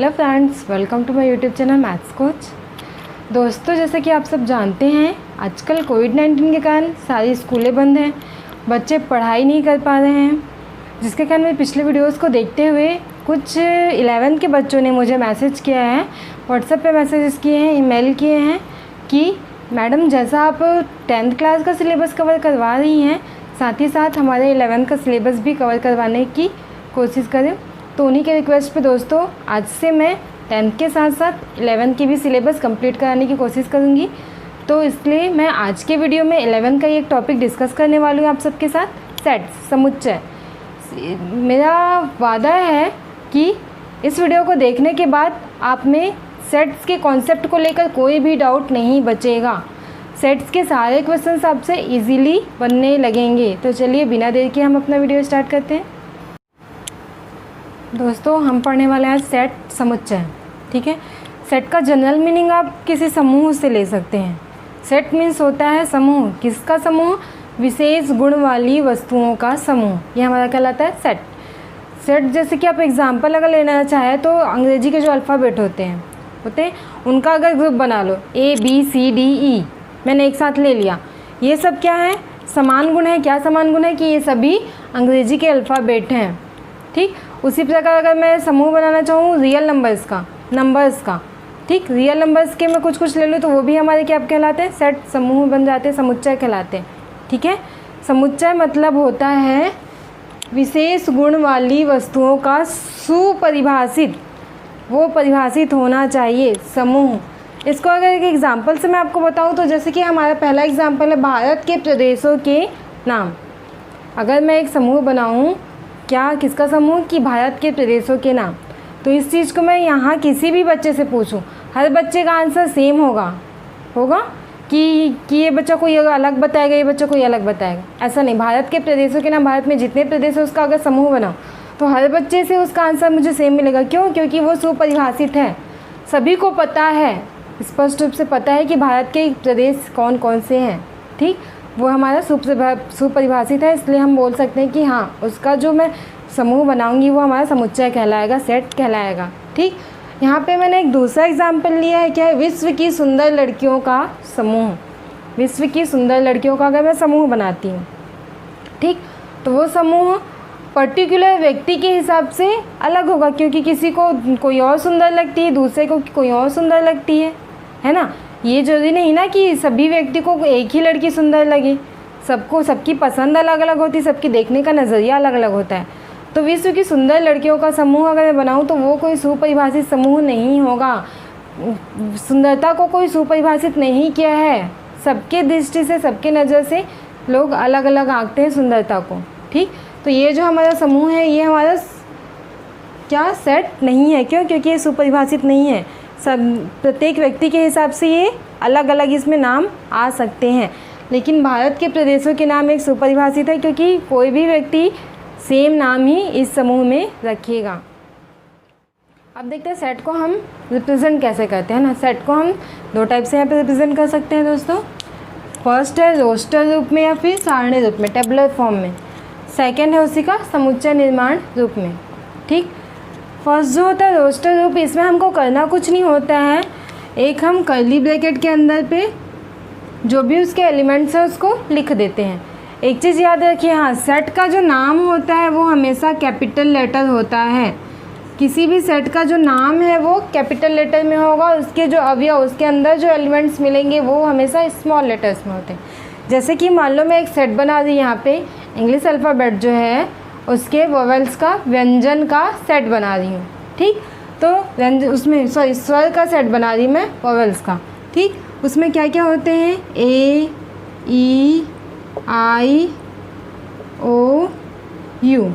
Hello friends, welcome to my YouTube channel maths coach. दोस्तों, जैसे कि आप सब जानते हैं, आजकल कोविड-19 के कारण सारी स्कूलें बंद हैं, बच्चे पढ़ाई नहीं कर पा रहे हैं, जिसके कारण मैं पिछले वीडियोस को देखते हुए कुछ 11th के बच्चों ने मुझे मैसेज किया है, व्हाट्सएप पे मैसेजेस किए हैं, ईमेल किए हैं कि मैडम जैसा आप 10th क्लास का सिलेबस कवर करवा रही हैं, साथ ही साथ हमारे 11th का सिलेबस भी कवर करवाने की कोशिश करें। तो उन्हीं के रिक्वेस्ट पे दोस्तों आज से मैं 10th के साथ साथ 11th की भी सिलेबस कंप्लीट कराने की कोशिश करूँगी। तो इसलिए मैं आज के वीडियो में 11th का एक टॉपिक डिस्कस करने वाली हूँ आप सबके साथ, सेट समुच्चय। मेरा वादा है कि इस वीडियो को देखने के बाद आप में सेट्स के कॉन्सेप्ट को लेकर कोई भी डाउट नहीं बचेगा। सेट्स के सारे क्वेश्चंस आपसे इजीली बनने लगेंगे। तो चलिए बिना देर के हम अपना वीडियो स्टार्ट करते हैं। दोस्तों, हम पढ़ने वाले हैं सेट समुच्चय। ठीक है, सेट का जनरल मीनिंग आप किसी समूह से ले सकते हैं। सेट मीन्स होता है समूह। किसका समूह? विशेष गुण वाली वस्तुओं का समूह, यह हमारा कहलाता है सेट। सेट जैसे कि आप एग्जांपल अगर लेना चाहें तो अंग्रेजी के जो अल्फ़ाबेट होते हैं उनका अगर ग्रुप बना लो, ABCDE मैंने एक साथ ले लिया। ये सब क्या है? समान गुण है। क्या समान गुण है? कि ये सभी अंग्रेजी के अल्फ़ाबेट हैं। ठीक, उसी प्रकार अगर मैं समूह बनाना चाहूँ रियल नंबर्स का, ठीक, रियल नंबर्स के मैं कुछ ले लूँ तो वो भी हमारे क्या कहलाते हैं? सेट, समूह बन जाते हैं, समुच्चय कहलाते हैं। ठीक है, समुच्चय मतलब होता है विशेष गुण वाली वस्तुओं का सुपरिभाषित, वो परिभाषित होना चाहिए समूह। इसको अगर एक एग्जाम्पल से मैं आपको बताऊँ तो जैसे कि हमारा पहला एग्जाम्पल है भारत के प्रदेशों के नाम। अगर मैं एक समूह बनाऊँ, क्या किसका समूह? कि भारत के प्रदेशों के नाम। तो इस चीज़ को मैं यहाँ किसी भी बच्चे से पूछूं, हर बच्चे का आंसर सेम होगा कि ये बच्चा कोई अलग बताएगा, ये बच्चा कोई अलग बताएगा। ऐसा नहीं, भारत के प्रदेशों के नाम, भारत में जितने प्रदेश है उसका अगर समूह बनाओ तो हर बच्चे से उसका आंसर मुझे सेम मिलेगा। क्यों? क्योंकि वो सुपरिभाषित है, सभी को पता है, स्पष्ट रूप से पता है कि भारत के प्रदेश कौन कौन से हैं। ठीक, वो हमारा सुपरिभाषित है, इसलिए हम बोल सकते हैं कि हाँ, उसका जो मैं समूह बनाऊंगी वो हमारा समुच्चय कहलाएगा, सेट कहलाएगा। ठीक, यहाँ पे मैंने एक दूसरा एग्जाम्पल लिया है, क्या है? विश्व की सुंदर लड़कियों का समूह। विश्व की सुंदर लड़कियों का अगर मैं समूह बनाती हूँ, ठीक, तो वो समूह पर्टिकुलर व्यक्ति के हिसाब से अलग होगा, क्योंकि किसी को कोई और सुंदर लगती है, दूसरे को कोई और सुंदर लगती है ना। ये जरूरी नहीं ना कि सभी व्यक्ति को एक ही लड़की सुंदर लगे, सबकी पसंद अलग अलग होती है, सबकी देखने का नज़रिया अलग अलग होता है। तो विश्व की सुंदर लड़कियों का समूह अगर मैं बनाऊँ तो वो कोई सुपरिभाषित समूह नहीं होगा। सुंदरता को कोई सुपरिभाषित नहीं किया है, सबके दृष्टि से, सबके नज़र से लोग अलग अलग आंकते हैं सुंदरता को। ठीक, तो ये जो हमारा समूह है ये हमारा क्या सेट नहीं है। क्यों? क्योंकि ये सुपरिभाषित नहीं है, सब प्रत्येक व्यक्ति के हिसाब से ये अलग अलग इसमें नाम आ सकते हैं। लेकिन भारत के प्रदेशों के नाम एक सुपरिभाषित है, क्योंकि कोई भी व्यक्ति सेम नाम ही इस समूह में रखिएगा। अब देखते हैं सेट को हम रिप्रेजेंट कैसे करते हैं ना। सेट को हम दो टाइप से यहाँ पे रिप्रेजेंट कर सकते हैं दोस्तों। फर्स्ट है रोस्टर रूप में या फिर सारणी रूप में, टेबुलर फॉर्म में। सेकेंड है उसी का समुच्चय निर्माण रूप में। ठीक, फर्स्ट जो होता है रोस्टर रूप, इसमें हमको करना कुछ नहीं होता है, एक हम कर्ली ब्रैकेट के अंदर पे जो भी उसके एलिमेंट्स हैं उसको लिख देते हैं। एक चीज़ याद रखिए, हाँ, सेट का जो नाम होता है वो हमेशा कैपिटल लेटर होता है। किसी भी सेट का जो नाम है वो कैपिटल लेटर में होगा, उसके जो अवयव, उसके अंदर जो एलिमेंट्स मिलेंगे वो हमेशा स्मॉल लेटर्स में होते हैं। जैसे कि मान लो मैं एक सेट बना दी, यहाँ पे इंग्लिश अल्फ़ाबेट जो है उसके वोवेल्स का, व्यंजन का सेट बना रही हूँ। ठीक, तो उसमें स्वर का सेट बना रही मैं, वोवेल्स का। ठीक, उसमें क्या क्या होते हैं? A, E, I, O, U।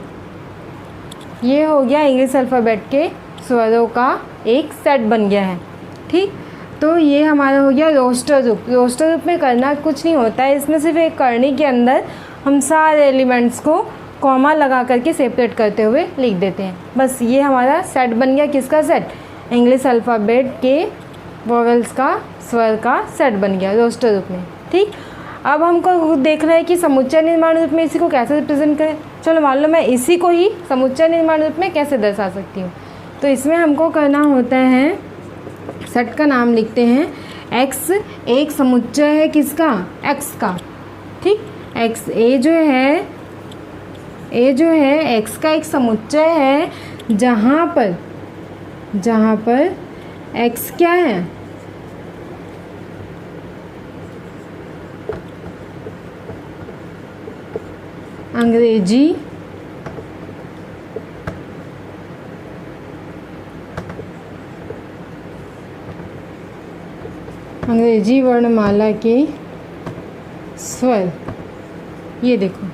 ये हो गया इंग्लिश अल्फ़ाबेट के स्वरों का एक सेट बन गया है। ठीक, तो ये हमारा हो गया रोस्टर रूप। रोस्टर रूप में करना कुछ नहीं होता है, इसमें सिर्फ एक करनी के अंदर हम सारे एलिमेंट्स को कॉमा लगा करके सेपरेट करते हुए लिख देते हैं। बस ये हमारा सेट बन गया। किसका सेट? इंग्लिश अल्फ़ाबेट के वोवेल्स का, स्वर का सेट बन गया रोस्टर रूप में। ठीक, अब हमको देखना है कि समुच्चय निर्माण रूप में इसी को कैसे रिप्रेजेंट करें। चलो मान लो मैं इसी को ही समुच्चय निर्माण रूप में कैसे दर्शा सकती हूँ। तो इसमें हमको करना होता है, सेट का नाम लिखते हैं x एक समुच्चय है किसका, x का, ठीक। x ए जो है x का एक समुच्चय है जहाँ पर x क्या है, अंग्रेजी वर्णमाला के स्वर। ये देखो,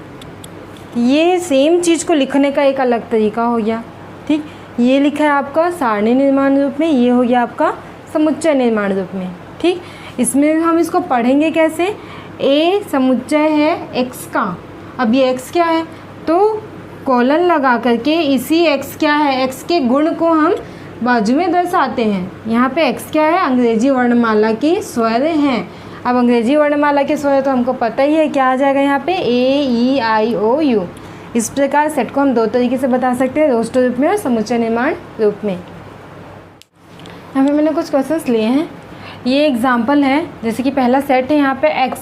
ये सेम चीज़ को लिखने का एक अलग तरीका हो गया, ठीक। ये लिखा है आपका सारणी निर्माण रूप में, ये हो गया आपका समुच्चय निर्माण रूप में, ठीक। इसमें हम इसको पढ़ेंगे कैसे, ए समुच्चय है x का, अब ये x क्या है, तो कॉलन लगा करके इसी x क्या है, x के गुण को हम बाजू में दर्शाते हैं। यहाँ पे x क्या है, अंग्रेजी वर्णमाला के स्वर हैं। अब अंग्रेजी वर्णमाला के स्वर तो हमको पता ही है, क्या आ जाएगा यहाँ पे, A, E, I, O, U। इस प्रकार सेट को हम दो तरीके से बता सकते हैं, रोस्टर रूप में और समुच्चय निर्माण रूप में। यहाँ पे मैंने कुछ क्वेश्चंस लिए हैं, ये एग्जाम्पल है। जैसे कि पहला सेट है यहाँ पे x,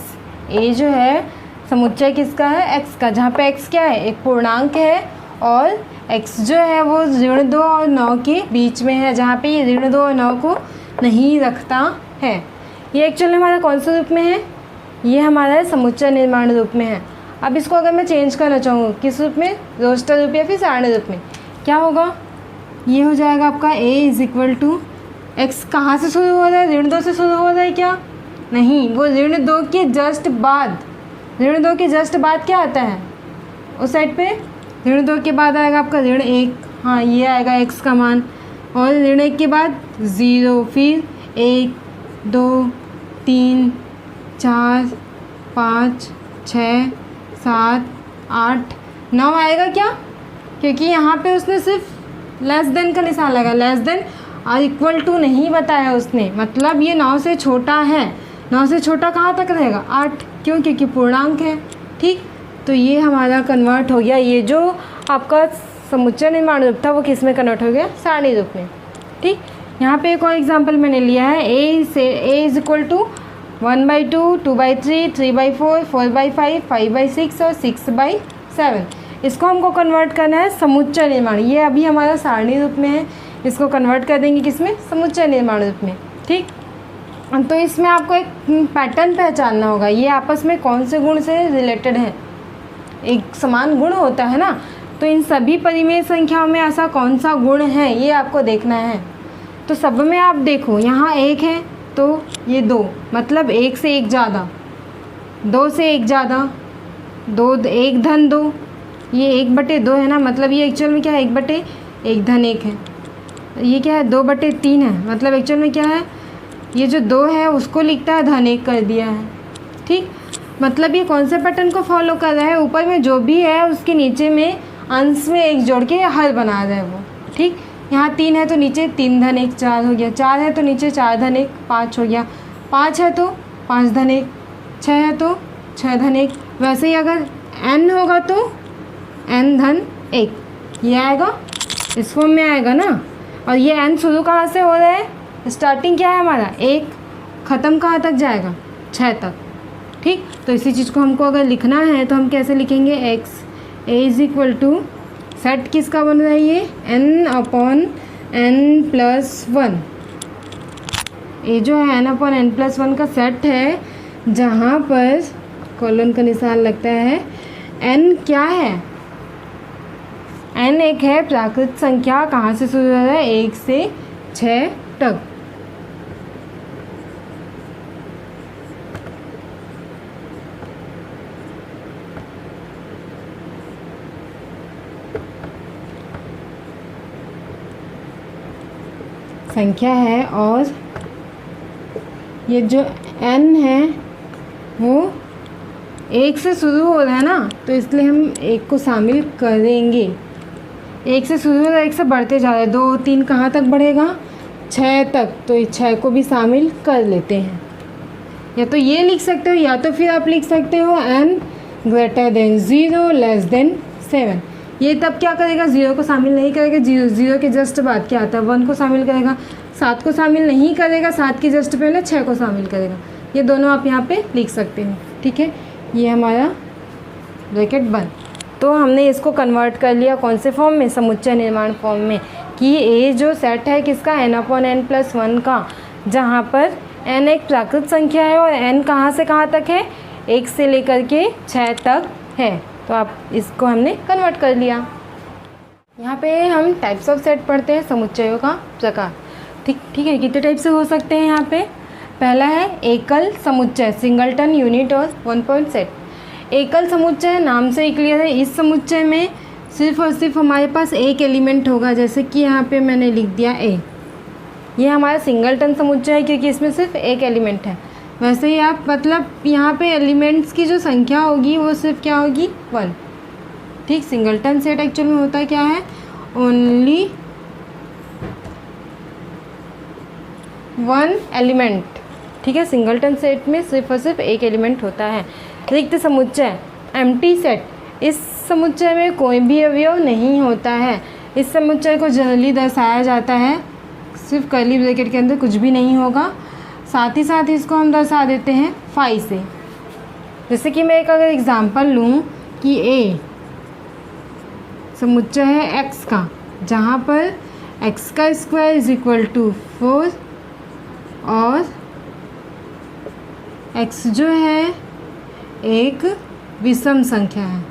A जो है समुच्चय किसका है, x का, जहाँ पे x क्या है, एक पूर्णांक है, और x जो है वो ऋण 2 और 9 के बीच में है, जहाँ पे ये ऋण 2 और 9 को नहीं रखता है। ये एक्चुअली हमारा कौन से रूप में है, ये हमारा समुच्चय निर्माण रूप में है। अब इसको अगर मैं चेंज करना चाहूँ किस रूप में, रोस्टर रूप या फिर सारणी रूप में, क्या होगा, ये हो जाएगा आपका a = x। कहाँ से शुरू हो रहा है, ऋण 2 से शुरू हो रहा है क्या, नहीं, वो ऋण 2 के जस्ट बाद, ऋण 2 के जस्ट बाद क्या आता है उस साइड पे, ऋण 2 के बाद आएगा आपका ऋण 1, हाँ ये आएगा x का मान, और ऋण 1 के बाद 0, फिर 1, 2, 3, 4, 5, 6, 7, 8, 9 आएगा क्या, क्योंकि यहाँ पे उसने सिर्फ लेस देन का निशान लगा, लेस देन और इक्वल टू नहीं बताया उसने, मतलब ये 9 से छोटा है। 9 से छोटा कहाँ तक रहेगा, 8, क्यों, क्योंकि पूर्णांक है, ठीक। तो ये हमारा कन्वर्ट हो गया, ये जो आपका समुच्चय निर्माण रूप था वो किस में कन्वर्ट हो गया, सारणी रूप में, ठीक। यहाँ पे एक और एग्जांपल मैंने लिया है, a = 1/2, 2/3, 3/4, 4/5, 5/6 और 6/7। इसको हमको कन्वर्ट करना है समुच्चय निर्माण, ये अभी हमारा सारणी रूप में है, इसको कन्वर्ट कर देंगे किसमें, समुच्चय निर्माण रूप में, ठीक। तो इसमें आपको एक पैटर्न पहचानना होगा, ये आपस में कौन से गुण से रिलेटेड है, एक समान गुण होता है ना, तो इन सभी परिमेय संख्याओं में ऐसा कौन सा गुण है ये आपको देखना है। तो सब में आप देखो, यहाँ 1 है तो ये 2, मतलब 1 से 1 ज़्यादा, 2 से 1 ज़्यादा, 2 1 धन 2, ये 1/2 है ना, मतलब ये एक्चुअल में क्या है, 1/1 धन 1 है, ये क्या है 2/3 है, मतलब एक्चुअल में क्या है, ये जो 2 है उसको लिखता है धन 1 कर दिया है, ठीक। मतलब ये कौन से पैटर्न को फॉलो कर रहा है, ऊपर में जो भी है उसके नीचे में अंश में 1 जोड़ के हल बना रहा है वो, ठीक। यहाँ 3 है तो नीचे 3 धन 1 4 हो गया, 4 है तो नीचे 4 धन 1 5 हो गया, 5 है तो 5 धन 1, 6 है तो 6 धन 1। वैसे ही अगर n होगा तो n धन 1 ये आएगा, इस फॉर्म में आएगा ना। और ये n शुरू कहाँ से हो रहा है, स्टार्टिंग क्या है हमारा 1, ख़त्म कहाँ तक जाएगा 6 तक, ठीक। तो इसी चीज़ को हमको अगर लिखना है तो हम कैसे लिखेंगे, x a = सेट किसका बन रहा है, ये n/n+1, ये जो है n/n+1 का सेट है, जहाँ पर कॉलन का निशान लगता है। n क्या है, n एक है प्राकृत संख्या, कहाँ से शुरू हो रहा है, 1 से 6 तक। संख्या है, और ये जो n है वो 1 से शुरू हो रहा है ना, तो इसलिए हम 1 को शामिल करेंगे। 1 से शुरू हो रहा है, 1 से बढ़ते जा रहा है, 2 3 कहाँ तक बढ़ेगा, 6 तक, तो इस 6 को भी शामिल कर लेते हैं। या तो ये लिख सकते हो, या तो फिर आप लिख सकते हो n > 0 < 7। ये तब क्या करेगा, 0 को शामिल नहीं करेगा, 0 के जस्ट बाद क्या आता है 1 को शामिल करेगा, 7 को शामिल नहीं करेगा, 7 के जस्ट पहले 6 को शामिल करेगा। ये दोनों आप यहाँ पे लिख सकते हो, ठीक है। ये हमारा ब्रैकेट बंद। तो हमने इसको कन्वर्ट कर लिया कौन से फॉर्म में, समुच्चय निर्माण फॉर्म में, कि ए जो सेट है किसका, n/n+1 का, जहाँ पर n एक प्राकृत संख्या है और n कहाँ से कहाँ तक है, 1 से लेकर के 6 तक है। तो आप इसको हमने कन्वर्ट कर लिया। यहाँ पे हम टाइप्स ऑफ सेट पढ़ते हैं, समुच्चयों का प्रकार। ठीक है, कितने टाइप से हो सकते हैं यहाँ पे। पहला है एकल समुच्चय, सिंगलटन यूनिट और 1 पॉइंट सेट। एकल समुच्चय नाम से ही क्लियर है, इस समुच्चय में सिर्फ और सिर्फ हमारे पास एक एलिमेंट होगा, जैसे कि यहाँ पे मैंने लिख दिया ए। ये हमारा सिंगलटन समुच्चय है क्योंकि इसमें सिर्फ एक एलिमेंट है। वैसे ही आप मतलब यहाँ पे एलिमेंट्स की जो संख्या होगी वो सिर्फ क्या होगी, 1। ठीक, सिंगलटन सेट एक्चुअल में होता क्या है, ओनली 1 एलिमेंट। ठीक है, सिंगलटन सेट में सिर्फ और सिर्फ एक एलिमेंट होता है। रिक्त समुच्चय, एम्प्टी सेट, इस समुच्चय में कोई भी अवयव नहीं होता है। इस समुच्चय को जनरली दर्शाया जाता है सिर्फ कर्ली ब्रैकेट के अंदर, कुछ भी नहीं होगा। साथ ही साथ इसको हम दर्शा देते हैं फाई से। जैसे कि मैं एक अगर एग्जांपल लूँ कि ए समुच्चय है x का, जहाँ पर x का स्क्वायर इज इक्वल टू 4 और x जो है एक विषम संख्या है।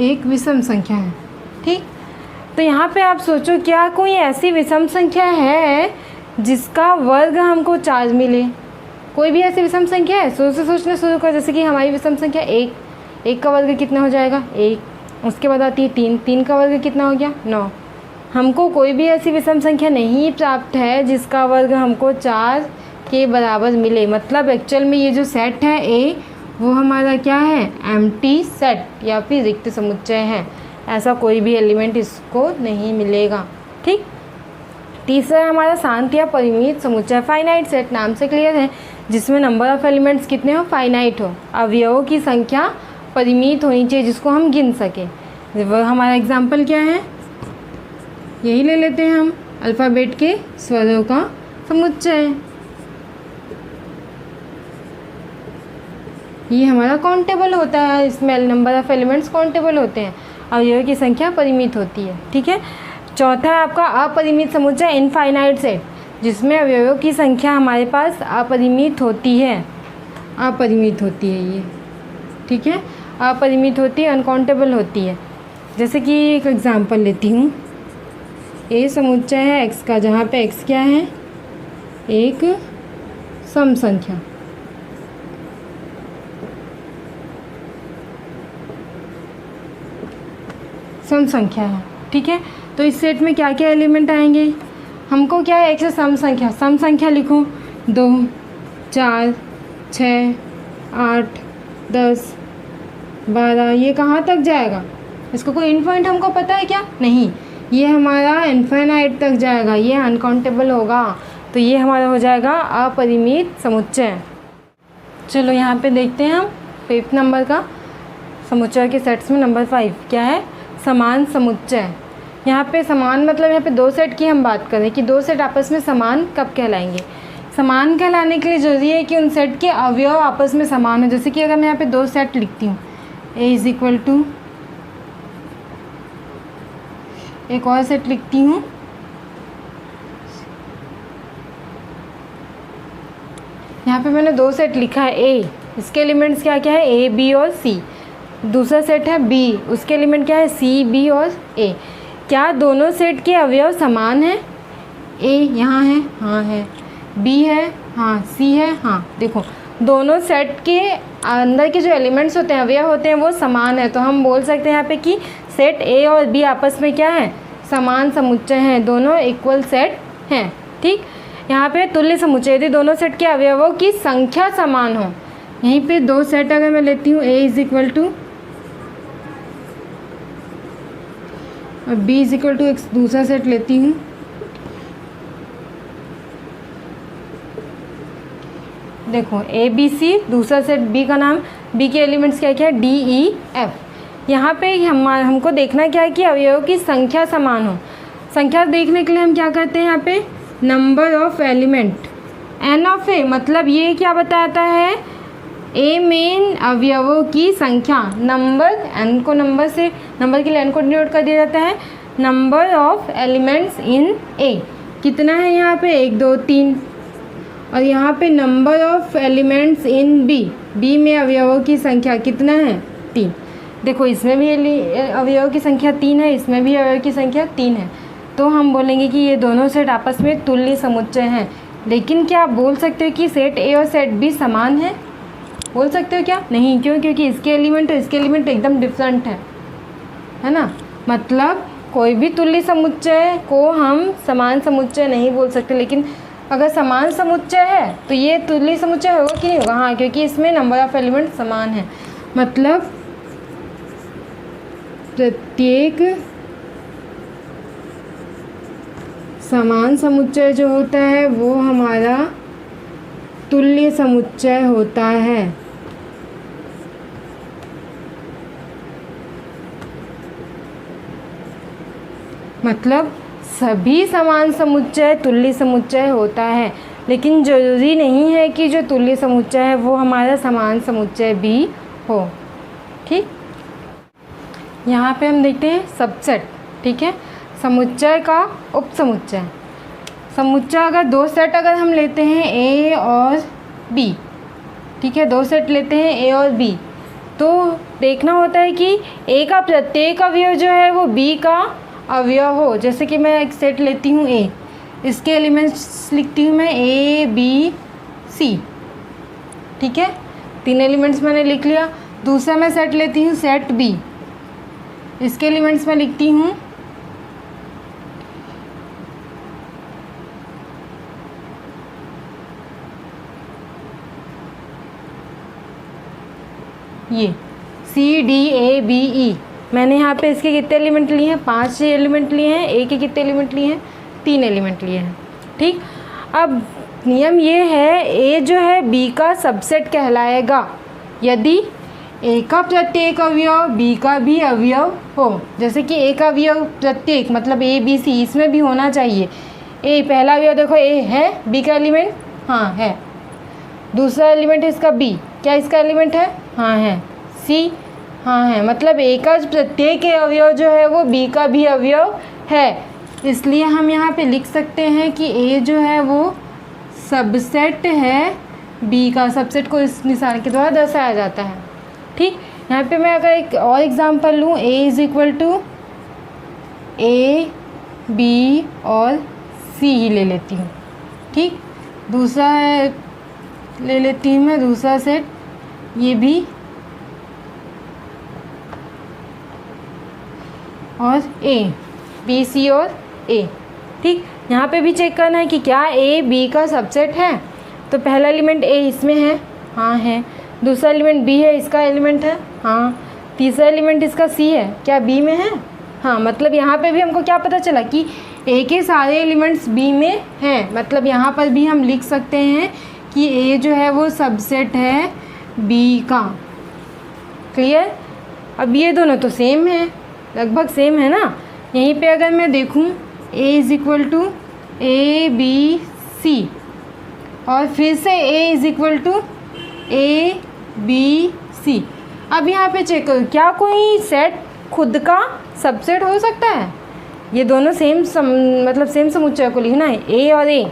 एक विषम संख्या है, ठीक। तो यहाँ पे आप सोचो, क्या कोई ऐसी विषम संख्या है जिसका वर्ग हमको 4 मिले? कोई भी ऐसी विषम संख्या है? सोचना शुरू कर। जैसे कि हमारी विषम संख्या 1 का वर्ग कितना हो जाएगा, 1। उसके बाद आती है 3 का वर्ग कितना हो गया, 9। हमको कोई भी ऐसी विषम संख्या नहीं प्राप्त है जिसका वर्ग हमको 4 के बराबर मिले। मतलब एक्चुअल में ये जो सेट है ए, वो हमारा क्या है, एम्प्टी सेट या फिर रिक्त समुच्चय है। ऐसा कोई भी एलिमेंट इसको नहीं मिलेगा, ठीक। तीसरा है हमारा शांत या परिमित समुच्चय, फाइनाइट सेट, नाम से क्लियर है, जिसमें नंबर ऑफ एलिमेंट्स कितने हो, फाइनाइट हो। अवयवों की संख्या परिमित होनी चाहिए जिसको हम गिन सके। वह हमारा एग्जाम्पल क्या है, यही ले लेते हैं हम, अल्फ़ाबेट के स्वरों का समुच्चय। ये हमारा काउंटेबल होता है, इसमें नंबर ऑफ एलिमेंट्स काउंटेबल होते हैं, अवयवों की संख्या परिमित होती है, ठीक है। चौथा है आपका अपरिमित समुच्चय, इनफाइनाइट सेट, जिसमें अवयवों की संख्या हमारे पास अपरिमित होती है, अपरिमित होती है ये, ठीक है, अपरिमित होती है, अनकाउंटेबल होती है। जैसे कि एक एग्जांपल लेती हूँ, ए समुच्चय है एक्स का, जहाँ पे एक्स क्या है, एक सम संख्या। सम संख्या है, ठीक है। तो इस सेट में क्या क्या एलिमेंट आएंगे, हमको क्या है, एक से सम संख्या लिखो, 2, 4, 6, 8, 10, 12, ये कहाँ तक जाएगा, इसको कोई एंड पॉइंट हमको पता है क्या, नहीं, ये हमारा इनफाइनाइट तक जाएगा, ये अनकाउंटेबल होगा। तो ये हमारा हो जाएगा अपरिमित समुच्चय। चलो यहाँ पे देखते हैं हम 5th नंबर का समुच्चय के सेट्स में नंबर 5 क्या है, समान समुच्चय। यहाँ पे समान मतलब यहाँ पे 2 सेट की हम बात करें कि 2 सेट आपस में समान कब कहलाएंगे। समान कहलाने के लिए ज़रूरी है कि उन सेट के अवयव आपस में समान हो। जैसे कि अगर मैं यहाँ पे 2 सेट लिखती हूँ, ए इज़ इक्वल टू, एक और सेट लिखती हूँ, यहाँ पे मैंने 2 सेट लिखा है, ए, इसके एलिमेंट्स क्या क्या है, ए, बी और सी। दूसरा सेट है बी, उसके एलिमेंट क्या है, सी, बी और ए। क्या दोनों सेट के अवयव समान हैं? ए यहाँ है, हाँ है, बी है, हाँ, सी है, हाँ। देखो दोनों सेट के अंदर के जो एलिमेंट्स होते हैं, अवयव होते हैं, वो समान है। तो हम बोल सकते हैं यहाँ पे कि सेट ए और बी आपस में क्या है, समान समुच्चय हैं, दोनों इक्वल सेट हैं, ठीक। यहाँ पे तुल्य समुच्चय, यदि दोनों सेट के अवयवों की संख्या समान हो। यहीं पे 2 सेट अगर मैं लेती हूँ, ए इज़ इक्वल टू और बी इज इक्वल टू एक दूसरा सेट लेती हूँ, देखो ए बी सी, दूसरा सेट बी का नाम, बी के एलिमेंट्स क्या क्या है, डी ई एफ। यहाँ पे हमको देखना क्या है कि अवयवों की संख्या समान हो। संख्या देखने के लिए हम क्या करते हैं, यहाँ पे number of element n of A, मतलब ये क्या बताता है, ए में अवयवों की संख्या, नंबर एन को नंबर से, नंबर के लिए एन को डिनोट कर दिया जाता है, नंबर ऑफ एलिमेंट्स इन ए कितना है यहाँ पे 1 2 3, और यहाँ पे number of elements in B, B में अवयवों की संख्या कितना है 3। देखो इसमें भी अवयवों की संख्या 3 है, इसमें भी अवयवों की संख्या 3 है, तो हम बोलेंगे कि ये दोनों सेट आपस में तुल्य समुच्चय हैं। लेकिन क्या आप बोल सकते हो कि सेट ए और सेट बी समान है? बोल सकते हो क्या? नहीं, क्यों? क्योंकि इसके एलिमेंट और इसके एलिमेंट एकदम डिफरेंट है ना। मतलब कोई भी तुल्य समुच्चय को हम समान समुच्चय नहीं बोल सकते, लेकिन अगर समान समुच्चय है तो ये तुल्य समुच्चय होगा कि नहीं होगा? हाँ, क्योंकि इसमें नंबर ऑफ एलिमेंट समान है। मतलब प्रत्येक समान समुच्चय जो होता है वो हमारा तुल्य समुच्चय होता है। मतलब सभी समान समुच्चय तुल्य समुच्चय होता है, लेकिन ज़रूरी नहीं है कि जो तुल्य समुच्चय है वो हमारा समान समुच्चय भी हो। ठीक, यहाँ पे हम देखते हैं सबसेट। ठीक है, समुच्चय का उपसमुच्चय। समुच्चय अगर दो सेट अगर हम लेते हैं ए और बी, ठीक है, दो सेट लेते हैं ए और बी, तो देखना होता है कि ए का प्रत्येक अवयव जो है वो बी का अवयव हो। जैसे कि मैं एक सेट लेती हूँ ए, इसके एलिमेंट्स लिखती हूँ मैं ए बी सी। ठीक है, 3 एलिमेंट्स मैंने लिख लिया। दूसरा मैं सेट लेती हूँ सेट बी, इसके एलिमेंट्स मैं लिखती हूँ ये C D A B E. मैंने यहाँ पे इसके कितने एलिमेंट लिए हैं? 5 एलिमेंट लिए हैं। ए के कितने एलिमेंट लिए हैं? 3 एलिमेंट लिए हैं। ठीक, अब नियम ये है, ए जो है बी का सबसेट कहलाएगा यदि ए का प्रत्येक अवयव बी का भी अवयव हो। जैसे कि ए का अवयव प्रत्येक मतलब ए बी सी, इसमें भी होना चाहिए। ए पहला अवयव देखो ए है, बी का एलिमेंट हाँ है। दूसरा एलिमेंट इसका बी, क्या इसका एलिमेंट है? हाँ है। सी हाँ है, मतलब ए का प्रत्येक अवयव जो है वो बी का भी अवयव है। इसलिए हम यहाँ पे लिख सकते हैं कि ए जो है वो सबसेट है बी का। सबसेट को इस निशान के द्वारा दर्शाया जाता है। ठीक, यहाँ पे मैं अगर एक और एग्जांपल लूँ, A is equal to A B और सी ही ले लेती हूँ। ठीक, दूसरा ले लेती हूँ मैं दूसरा सेट, ये भी और ए, बी सी और ए। ठीक, यहाँ पे भी चेक करना है कि क्या ए बी का सबसेट है। तो पहला एलिमेंट ए इसमें है, हाँ है। दूसरा एलिमेंट बी है, इसका एलिमेंट है, हाँ। तीसरा एलिमेंट इसका सी है, क्या बी में है? हाँ। मतलब यहाँ पे भी हमको क्या पता चला कि ए के सारे एलिमेंट्स बी में हैं। मतलब यहाँ पर भी हम लिख सकते हैं कि ए जो है वो सबसेट है बी का। क्लियर? अब ये दोनों तो सेम है, लगभग सेम है ना। यहीं पे अगर मैं देखूं A is equal to A B C और फिर से A is equal to A B C. अब यहाँ पे चेक करो, क्या कोई सेट खुद का सबसेट हो सकता है? ये दोनों सेम समुच्चय को लिखना है, ए और ए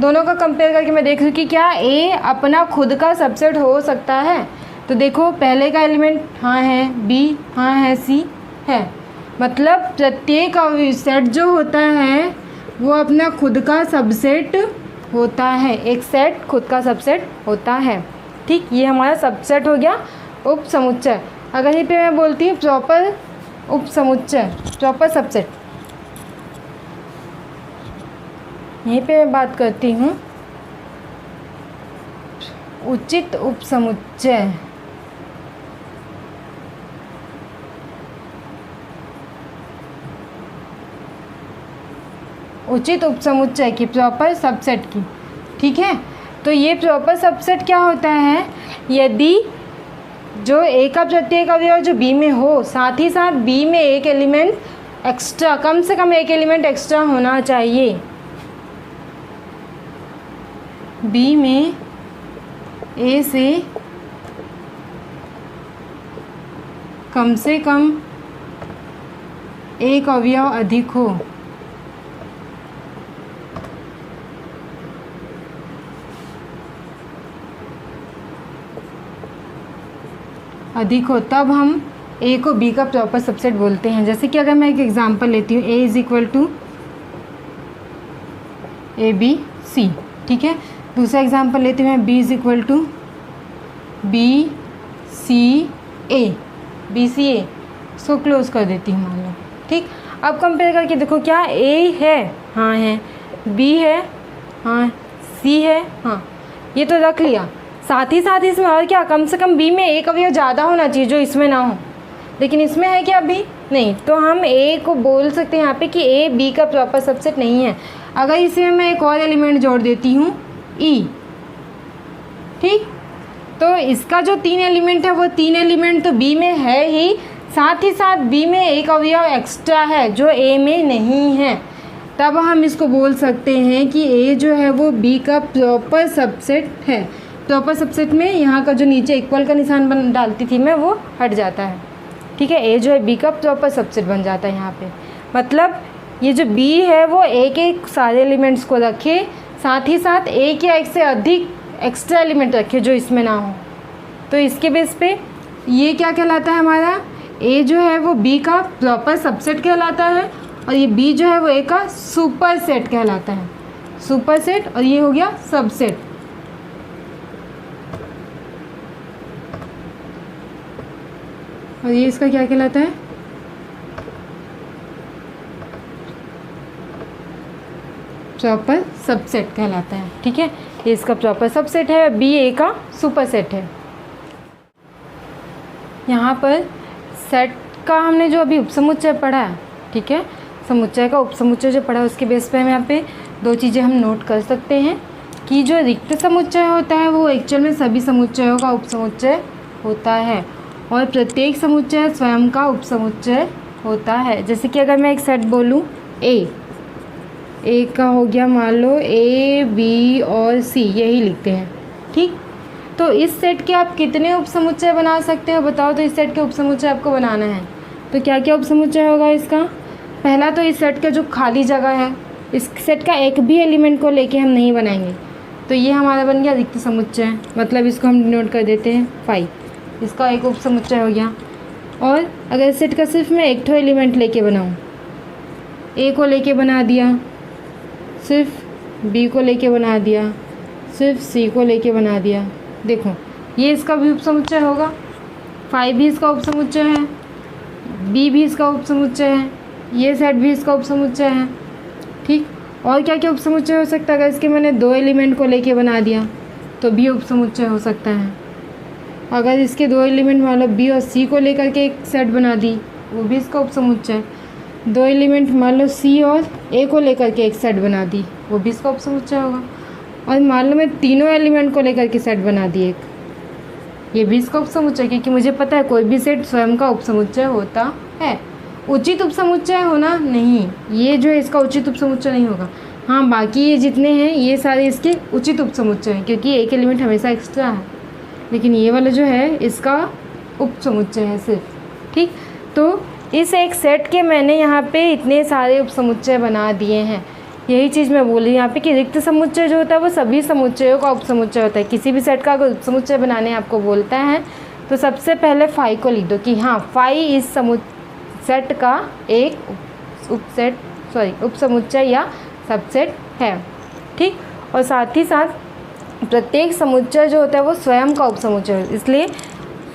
दोनों का कंपेयर करके मैं देख रही हूँ कि क्या ए अपना खुद का सबसेट हो सकता है। तो देखो पहले का एलिमेंट हाँ है, बी हाँ है, सी है। मतलब प्रत्येक सेट जो होता है वो अपना खुद का सबसेट होता है। एक सेट खुद का सबसेट होता है। ठीक, ये हमारा सबसेट हो गया उप समुच्चय। अगर यहीं पे मैं बोलती हूँ प्रॉपर उप समुच्चय, प्रॉपर सबसेट, यहीं पे मैं बात करती हूँ उचित उप समुच्चय। उचित उपसमुच्चय की, प्रॉपर सबसेट की। ठीक है, तो ये प्रॉपर सबसेट क्या होता है, यदि जो ए का प्रत्येक अवयव जो बी में हो, साथ ही साथ बी में एक एलिमेंट एक्स्ट्रा, कम से कम एक एलिमेंट एक्स्ट्रा होना चाहिए। बी में ए से कम से कम एक अवयव अधिक हो। तब हम ए को बी का प्रॉपर सबसेट बोलते हैं। जैसे कि अगर मैं एक एग्जांपल लेती हूँ, A is equal to A B C, ठीक है। दूसरा एग्जांपल लेती हूँ मैं, B is equal to B C A, B C A, इसको क्लोज कर देती हूँ मान लो, ठीक। अब कंपेयर करके देखो, क्या ए है, हाँ है, बी है, हाँ, सी है, हाँ, ये तो रख लिया। साथ ही साथ इसमें और क्या, कम से कम बी में एक अवयव ज़्यादा होना चाहिए जो इसमें ना हो, लेकिन इसमें है क्या अभी नहीं, तो हम ए को बोल सकते हैं यहाँ पे कि ए बी का प्रॉपर सबसेट नहीं है। अगर इसमें मैं एक और एलिमेंट जोड़ देती हूँ ई, ठीक, तो इसका जो 3 एलिमेंट है वो 3 एलिमेंट तो बी में है ही, साथ ही साथ बी में एक अवयव एक्स्ट्रा है जो ए में नहीं है। तब हम इसको बोल सकते हैं कि ए जो है वो बी का प्रॉपर सबसेट है। प्रॉपर सबसेट में यहाँ का जो नीचे इक्वल का निशान डालती थी मैं, वो हट जाता है, ठीक है। ए जो है बी का प्रॉपर सबसेट बन जाता है यहाँ पे। मतलब ये जो बी है वो ए के सारे एलिमेंट्स को रखे, साथ ही साथ एक या एक से अधिक एक्स्ट्रा एलिमेंट रखे जो इसमें ना हो। तो इसके बेस पे ये क्या कहलाता है हमारा, ए जो है वो बी का प्रॉपर सबसेट कहलाता है, और ये बी जो है वो ए का सुपर सेट कहलाता है, सुपर सेट, और ये हो गया सबसेट। और ये इसका क्या कहलाता है, प्रॉपर सबसेट कहलाता है, ठीक है। ये इसका प्रॉपर सबसेट है, बी ए का सुपर सेट है। यहाँ पर सेट का हमने जो अभी उपसमुच्चय पढ़ा है, ठीक है, समुच्चय का उपसमुच्चय जो पढ़ा है उसके बेस पे हम यहाँ पे 2 चीज़ें हम नोट कर सकते हैं कि जो रिक्त समुच्चय होता है वो एक्चुअल में सभी समुच्चयों का उपसमुच्चय होता है, और प्रत्येक समुच्चय स्वयं का उपसमुच्चय होता है। जैसे कि अगर मैं एक सेट बोलूँ, ए का हो गया मान लो ए बी और सी, यही लिखते हैं, ठीक। तो इस सेट के आप कितने उपसमुच्चय बना सकते हो बताओ। तो इस सेट के उपसमुच्चय आपको बनाना है तो क्या क्या उपसमुच्चय होगा इसका। पहला तो इस सेट का जो खाली जगह है, इस सेट का एक भी एलिमेंट को लेके हम नहीं बनाएंगे, तो ये हमारा बन गया रिक्त समुच्चय, मतलब इसको हम डिनोट कर देते हैं 5, इसका एक उपसमुच्चय हो गया। और अगर इस सेट का सिर्फ मैं एक एलिमेंट लेके बनाऊँ, ए को लेके बना दिया, सिर्फ बी को लेके बना दिया, सिर्फ सी को लेके बना दिया, देखो ये इसका भी उपसमुच्चय होगा, 5 भी इसका उपसमुच्चय है, बी भी इसका उपसमुच्चय है, ये सेट भी इसका उपसमुच्चय है, ठीक। और क्या क्या उपसमुच्चय हो सकता है, अगर इसके मैंने 2 एलिमेंट को लेके बना दिया तो भी उपसमुच्चय हो सकता है। अगर इसके 2 एलिमेंट मान लो बी और सी को लेकर के एक सेट बना दी, वो भी इसका उपसमुच्चय। 2 एलिमेंट मान लो सी और ए को लेकर के एक सेट बना दी, वो भी इसका उपसमुच्चय होगा। और मान लो मैं तीनों एलिमेंट को लेकर के सेट बना दी एक, ये भी इसका उपसमुच्चय, क्योंकि मुझे पता है कोई भी सेट स्वयं का उपसमुच्चय होता है। उचित उपसमुच्चय होना नहीं, ये जो है इसका उचित उपसमुच्चय नहीं होगा। हाँ, बाकी ये जितने हैं ये सारे इसके उचित उपसमुच्चय हैं, क्योंकि एक एलिमेंट हमेशा एक्स्ट्रा है, लेकिन ये वाला जो है इसका उपसमुच्चय है सिर्फ, ठीक। तो इस एक सेट के मैंने यहाँ पे इतने सारे उपसमुच्चय बना दिए हैं। यही चीज़ मैं बोल रही हूँ यहाँ पे कि रिक्त समुच्चय जो होता है वो सभी समुच्चयों का उपसमुच्चय होता है। किसी भी सेट का अगर उपसमुच्चय बनाने आपको बोलता है तो सबसे पहले फाई को लिख दो कि हाँ, फाई इस सेट का एक उपसमुच्चय या सबसेट है, ठीक। और साथ ही साथ प्रत्येक समुच्चय जो होता है वो स्वयं का उपसमुच्चय है, इसलिए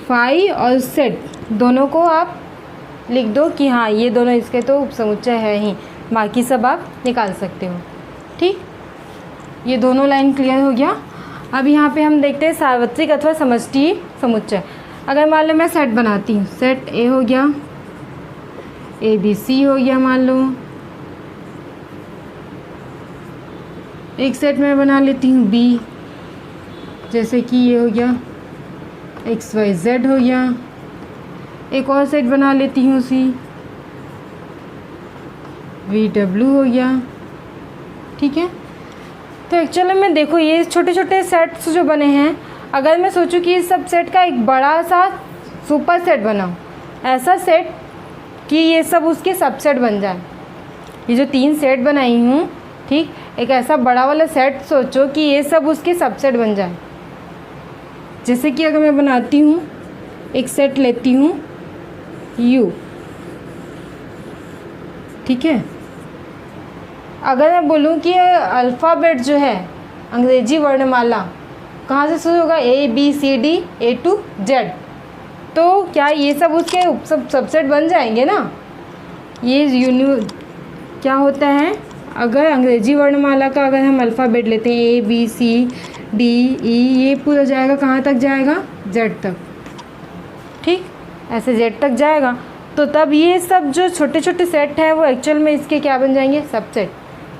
फाई और सेट दोनों को आप लिख दो कि हाँ, ये दोनों इसके तो उपसमुच्चय है ही, बाकी सब आप निकाल सकते हो, ठीक। ये दोनों लाइन क्लियर हो गया। अब यहाँ पे हम देखते हैं सार्वत्रिक अथवा समष्टि समुच्चय। अगर मान लो मैं सेट बनाती हूँ, सेट ए हो गया, ए बी सी हो गया, मान लो एक सेट में बना लेती हूँ बी, जैसे कि ये हो गया XYZ हो गया। एक और सेट बना लेती हूँ उसी, VW हो गया। ठीक है, तो एक्चुअली में देखो ये छोटे छोटे सेट्स जो बने हैं, अगर मैं सोचूं कि इस सब सेट का एक बड़ा सा सुपर सेट बनाऊं, ऐसा सेट कि ये सब उसके सबसेट बन जाए, ये जो 3 सेट बनाई हूँ, ठीक, एक ऐसा बड़ा वाला सेट सोचो कि ये सब उसके सबसेट बन जाए। जैसे कि अगर मैं बनाती हूँ, एक सेट लेती हूँ U, ठीक है। अगर मैं बोलूँ कि अल्फ़ाबेट जो है, अंग्रेजी वर्णमाला कहाँ से शुरू होगा, ABCD A to Z, तो क्या ये सब उसके सबसेट बन जाएंगे ना। ये क्या होता है, अगर अंग्रेजी वर्णमाला का अगर हम अल्फ़ाबेट लेते हैं ABCD E, ये पूरा जाएगा कहाँ तक जाएगा, Z तक। ठीक, ऐसे Z तक जाएगा, तो तब ये सब जो छोटे छोटे सेट हैं वो एक्चुअल में इसके क्या बन जाएंगे, सबसेट।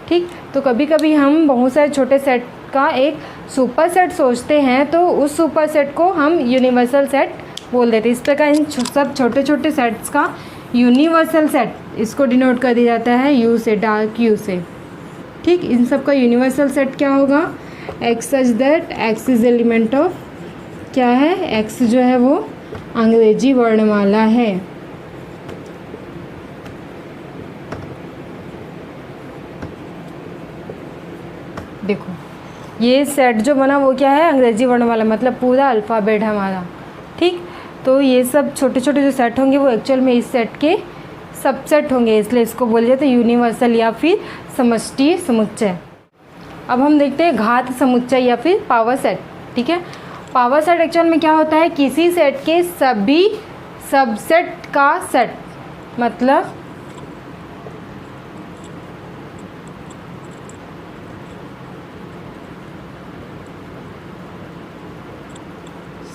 ठीक, तो कभी कभी हम बहुत सारे छोटे सेट का एक सुपर सेट सोचते हैं, तो उस सुपर सेट को हम यूनिवर्सल सेट बोल देते हैं। इस प्रकार इन सब छोटे छोटे सेट्स का यूनिवर्सल सेट, इसको डिनोट कर दिया जाता है U से, डार्क U से। ठीक, इन सब का यूनिवर्सल सेट क्या होगा, X such that X is element of, क्या है, X जो है वो अंग्रेजी वर्णमाला है। देखो ये सेट जो बना वो क्या है, अंग्रेजी वर्णमाला, मतलब पूरा अल्फ़ाबेट हमारा। ठीक, तो ये सब छोटे छोटे जो सेट होंगे वो एक्चुअल में इस सेट के सबसेट होंगे, इसलिए इसको बोले जाते हैं यूनिवर्सल या फिर समष्टि समुच्चय। अब हम देखते हैं घात समुच्चय या फिर पावर सेट। ठीक है, पावर सेट एक्चुअल में क्या होता है, किसी सेट के सभी सबसेट का सेट, मतलब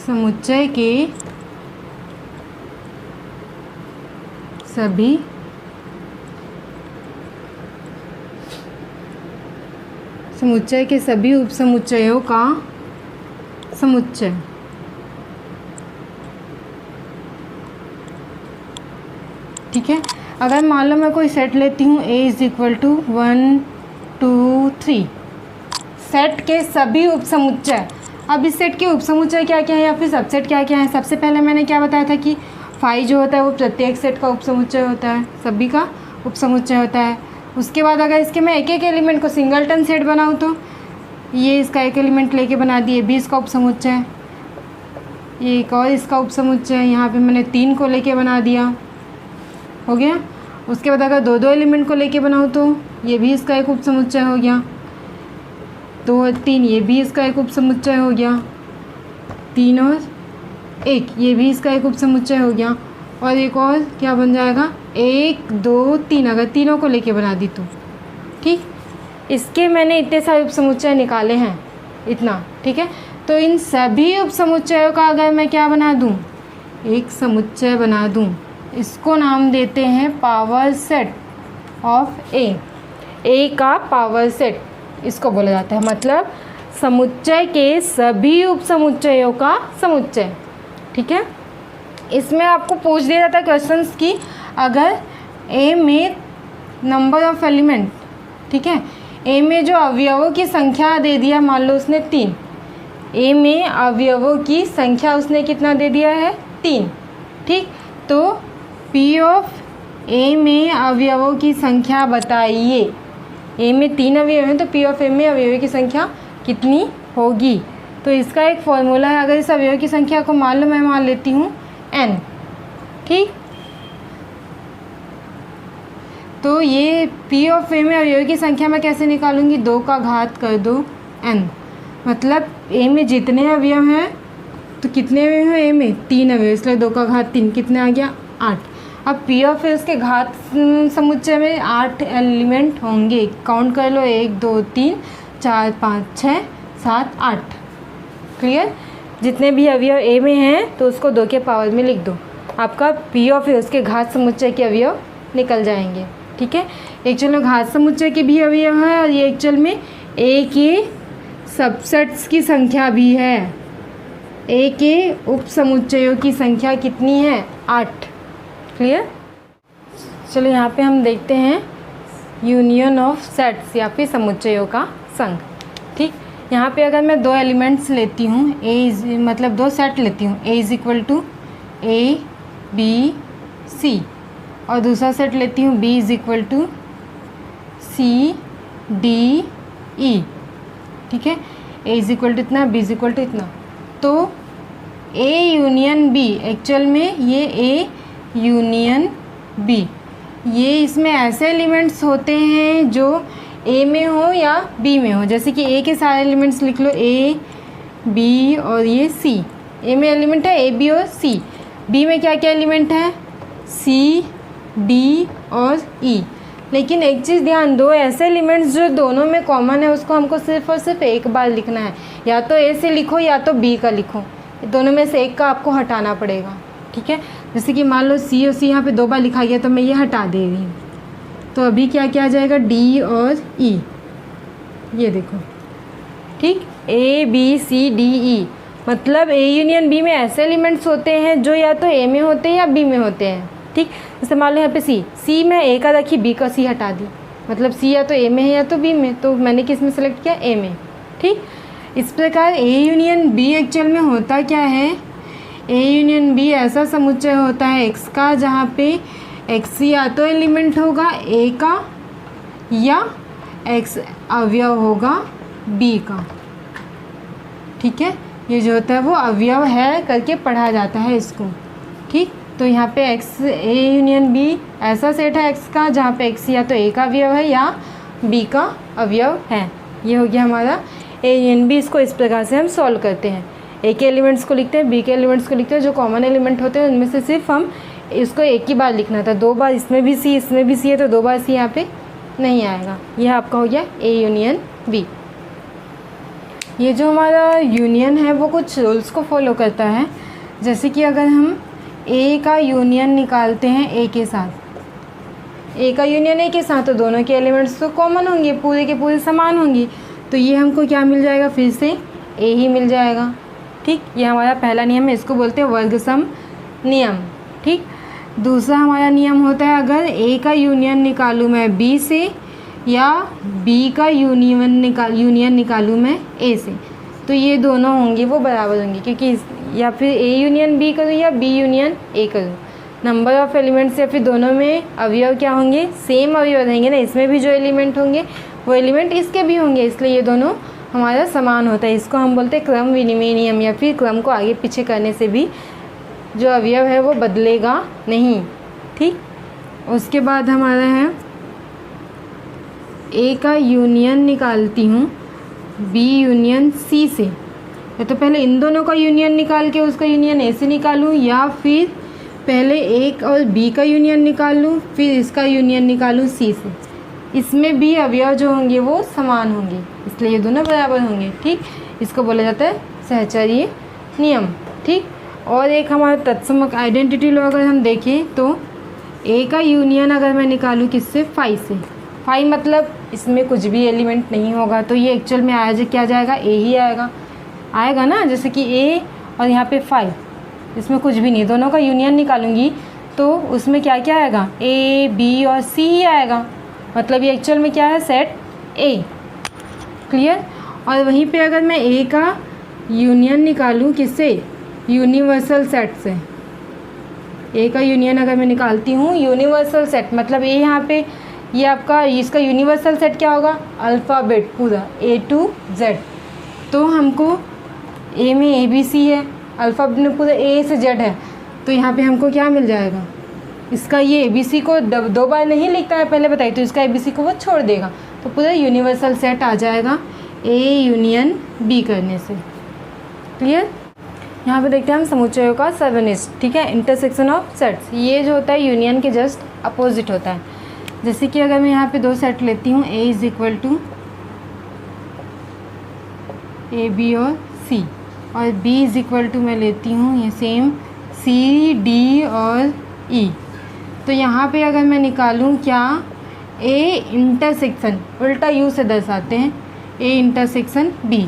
समुच्चय के सभी समुच्चय के सभी उपसमुच्चयों का समुच्चय। ठीक है, अगर मान लो मैं कोई सेट लेती हूँ A is equal to 1 2 3, set के सभी उपसमुच्चय। अब इस सेट के उपसमुच्चय क्या क्या है या फिर सबसेट क्या क्या है। सबसे पहले मैंने क्या बताया था कि फाई जो होता है वो प्रत्येक सेट का उपसमुच्चय होता है, सभी का उपसमुच्चय होता है। उसके बाद अगर इसके मैं एक एक एलिमेंट को सिंगलटन सेट बनाऊँ तो ये इसका एक एलिमेंट लेके बना दिए, भी इसका उपसमुच्चय है, ये एक और इसका उपसमुच्चय है, यहाँ पे मैंने 3 को लेके बना दिया, हो गया। उसके बाद अगर 2 एलिमेंट को लेके बनाऊँ तो ये भी इसका एक उपसमुच्चय हो गया, 2 और 3 ये भी इसका एक उपसमुच्चय हो गया, 3 और 1 ये भी इसका एक उपसमुच्चय हो गया, और एक और क्या बन जाएगा 1 2 3, अगर तीनों को लेके बना दी तो। ठीक, इसके मैंने इतने सारे उपसमुच्चय निकाले हैं, इतना। ठीक है, तो इन सभी उपसमुच्चयों का अगर मैं क्या बना दूं, एक समुच्चय बना दूं, इसको नाम देते हैं पावर सेट ऑफ ए का पावर सेट इसको बोला जाता है, मतलब समुच्चय के सभी उपसमुच्चयों का समुच्चय। ठीक है, इसमें आपको पूछ दिया जाता है क्वेश्चंस की अगर ए में नंबर ऑफ एलिमेंट, ठीक है, ए में जो अवयवों की संख्या दे दिया, मान लो उसने 3, ए में अवयवों की संख्या उसने कितना दे दिया है 3। ठीक, तो पी ऑफ ए में अवयवों की संख्या बताइए। ए में 3 अवयव हैं तो पी ऑफ ए में अवयवों की संख्या कितनी होगी। तो इसका एक फॉर्मूला है, अगर इस अवयव की संख्या को मान लो मैं मान लेती हूँ n। ठीक, तो ये पी ऑफ ए में अवयव की संख्या मैं कैसे निकालूंगी, 2 का घात कर दो n, मतलब ए में जितने अवयव हैं तो कितने अवयव हैं, ए में 3 अवयव, इसलिए 2 का घात 3 कितने आ गया 8। अब पी ऑफ ए उसके घात समुच्चय में 8 एलिमेंट होंगे, काउंट कर लो 1 2 3 4 5 6 7 8। क्लियर, जितने भी अवयव ए में हैं तो उसको 2 के पावर में लिख दो, आपका पी ऑफ ए उसके घात समुच्चय के अवयव निकल जाएंगे। ठीक है, एक्चुअल में घात समुच्चय के भी अवयव है और ये एक्चुअल में ए के सबसेट्स की संख्या भी है। ए के उप समुच्चयों की संख्या कितनी है? 8। क्लियर? चलो यहाँ पे हम देखते हैं यूनियन ऑफ सेट्स या फिर समुच्चयों का संघ। ठीक, यहाँ पे अगर मैं दो एलिमेंट्स लेती हूँ, मतलब दो सेट लेती हूँ, A is equal to A B C, और दूसरा सेट लेती हूँ B is equal to C D E. ठीक है, ए इज़ इक्वल टू इतना, बी इज़ इक्वल टू इतना। तो ए यूनियन बी, एक्चुअल में ये ए यूनियन बी, ये इसमें ऐसे एलिमेंट्स होते हैं जो ए में हो या बी में हो। जैसे कि ए के सारे एलिमेंट्स लिख लो, ए बी और ये सी। ए में एलिमेंट है ए बी और सी। बी में क्या क्या एलिमेंट है? सी डी और ई। लेकिन एक चीज़ ध्यान दो, ऐसे एलिमेंट्स जो दोनों में कॉमन है उसको हमको सिर्फ और सिर्फ एक बार लिखना है। या तो ए से लिखो या तो बी का लिखो, दोनों में से एक का आपको हटाना पड़ेगा। ठीक है, जैसे कि मान लो सी और सी यहाँ पे 2 बार लिखा गया तो मैं ये हटा दे रही हूँ। तो अभी क्या क्या आ जाएगा? डी और ई, ये देखो। ठीक, ए बी सी डी ई, मतलब ए यूनियन बी में ऐसे एलिमेंट्स होते हैं जो या तो ए में होते हैं या बी में होते हैं। ठीक, जैसे मान लो यहाँ पे सी में ए का रखी, बी का सी हटा दी, मतलब सी या तो ए में है या तो बी में, तो मैंने किस में सेलेक्ट किया? ए में। ठीक, इस प्रकार ए यूनियन बी एक्चुअल में होता क्या है? ए यूनियन बी ऐसा समुच्चय होता है एक्स का जहाँ पे एक्स या तो एलिमेंट होगा ए का या एक्स अवयव होगा बी का। ठीक है, ये जो होता है वो अवयव है करके पढ़ा जाता है इसको। ठीक, तो यहाँ पे एक्स ए यूनियन बी ऐसा सेट है एक्स का जहाँ पे एक्स या तो ए का अवयव है या बी का अवयव है। ये हो गया हमारा ए यूनियन बी। इसको इस प्रकार से हम सॉल्व करते हैं। ए के एलिमेंट्स को लिखते हैं, बी के एलिमेंट्स को लिखते हैं, जो कॉमन एलिमेंट होते हैं उनमें से सिर्फ हम इसको एक ही बार लिखना था। 2 बार इसमें भी सी इसमें भी सी है तो 2 बार सी यहाँ पे नहीं आएगा। यह आपका हो गया ए यूनियन बी। ये जो हमारा यूनियन है वो कुछ रूल्स को फॉलो करता है। जैसे कि अगर हम ए का यूनियन निकालते हैं ए के साथ, ए का यूनियन ए के साथ, तो दोनों के एलिमेंट्स तो कॉमन होंगे, पूरे के पूरे समान होंगे। तो ये हमको क्या मिल जाएगा? फिर से ए ही मिल जाएगा। ठीक, ये हमारा पहला नियम है, इसको बोलते हैं वर्ग सम नियम। ठीक, दूसरा हमारा नियम होता है अगर ए का यूनियन निकालूँ मैं बी से या बी का यूनियन निकालूँ मैं ए से, तो ये दोनों होंगे वो बराबर होंगे, क्योंकि या फिर ए यूनियन बी करूँ या बी यूनियन ए करूँ, नंबर ऑफ़ एलिमेंट्स या फिर दोनों में अवयव क्या होंगे? सेम अवयव रहेंगे ना। इसमें भी जो एलिमेंट होंगे वो एलिमेंट इसके भी होंगे, इसलिए ये दोनों हमारा समान होता है। इसको हम बोलते हैं क्रम विनिमय नियम, या फिर क्रम को आगे पीछे करने से भी जो अवयव है वो बदलेगा नहीं। ठीक, उसके बाद हमारा है ए का यूनियन निकालती हूँ बी यूनियन सी से, या तो पहले इन दोनों का यूनियन निकाल के उसका यूनियन ए से निकालूँ, या फिर पहले ए और बी का यूनियन निकाल लूँ फिर इसका यूनियन निकालूँ सी से। इसमें भी अवयव जो होंगे वो समान होंगे, इसलिए ये दोनों बराबर होंगे। ठीक, इसको बोला जाता है सहचर्य नियम। ठीक, और एक हमारा तत्सम आइडेंटिटी लॉ अगर हम देखें तो ए का यूनियन अगर मैं निकालूँ किससे? 5 से। 5 मतलब इसमें कुछ भी एलिमेंट नहीं होगा, तो ये एक्चुअल में क्या जाएगा? ए ही आएगा ना। जैसे कि ए और यहाँ पे 5, इसमें कुछ भी नहीं, दोनों का यूनियन निकालूंगी तो उसमें क्या क्या आएगा? ए बी और सी ही आएगा, मतलब ये एक्चुअल में क्या है? सेट ए। क्लियर? और वहीं पे अगर मैं ए का यूनियन निकालूं किससे? यूनिवर्सल सेट से। ए का यूनियन अगर मैं निकालती हूँ यूनिवर्सल सेट, मतलब ए यहाँ पे ये आपका इसका यूनिवर्सल सेट क्या होगा? अल्फ़ाबेट पूरा A to Z। तो हमको ए में ए बी सी है, अल्फ़ाबेट में पूरा ए से जेड है, तो यहाँ पे हमको क्या मिल जाएगा? इसका ये ए बी सी को 2 बार नहीं लिखता है पहले बताइए, तो इसका ए बी सी को वो छोड़ देगा, तो पूरा यूनिवर्सल सेट आ जाएगा ए यूनियन बी करने से। क्लियर? यहाँ पे देखते हैं हम समुच्चयों का सर्वनिष्ठ। ठीक है, इंटरसेक्शन ऑफ सेट्स, ये जो होता है यूनियन के जस्ट अपोजिट होता है। जैसे कि अगर मैं यहाँ पे 2 सेट लेती हूँ, A is equal to A B और सी, और बी इज़ इक्वल टू मैं लेती हूँ ये सेम सी डी और ई। तो यहाँ पे अगर मैं निकालूँ क्या? ए इंटरसेक्शन, उल्टा यू से दर्शाते हैं, A intersection B.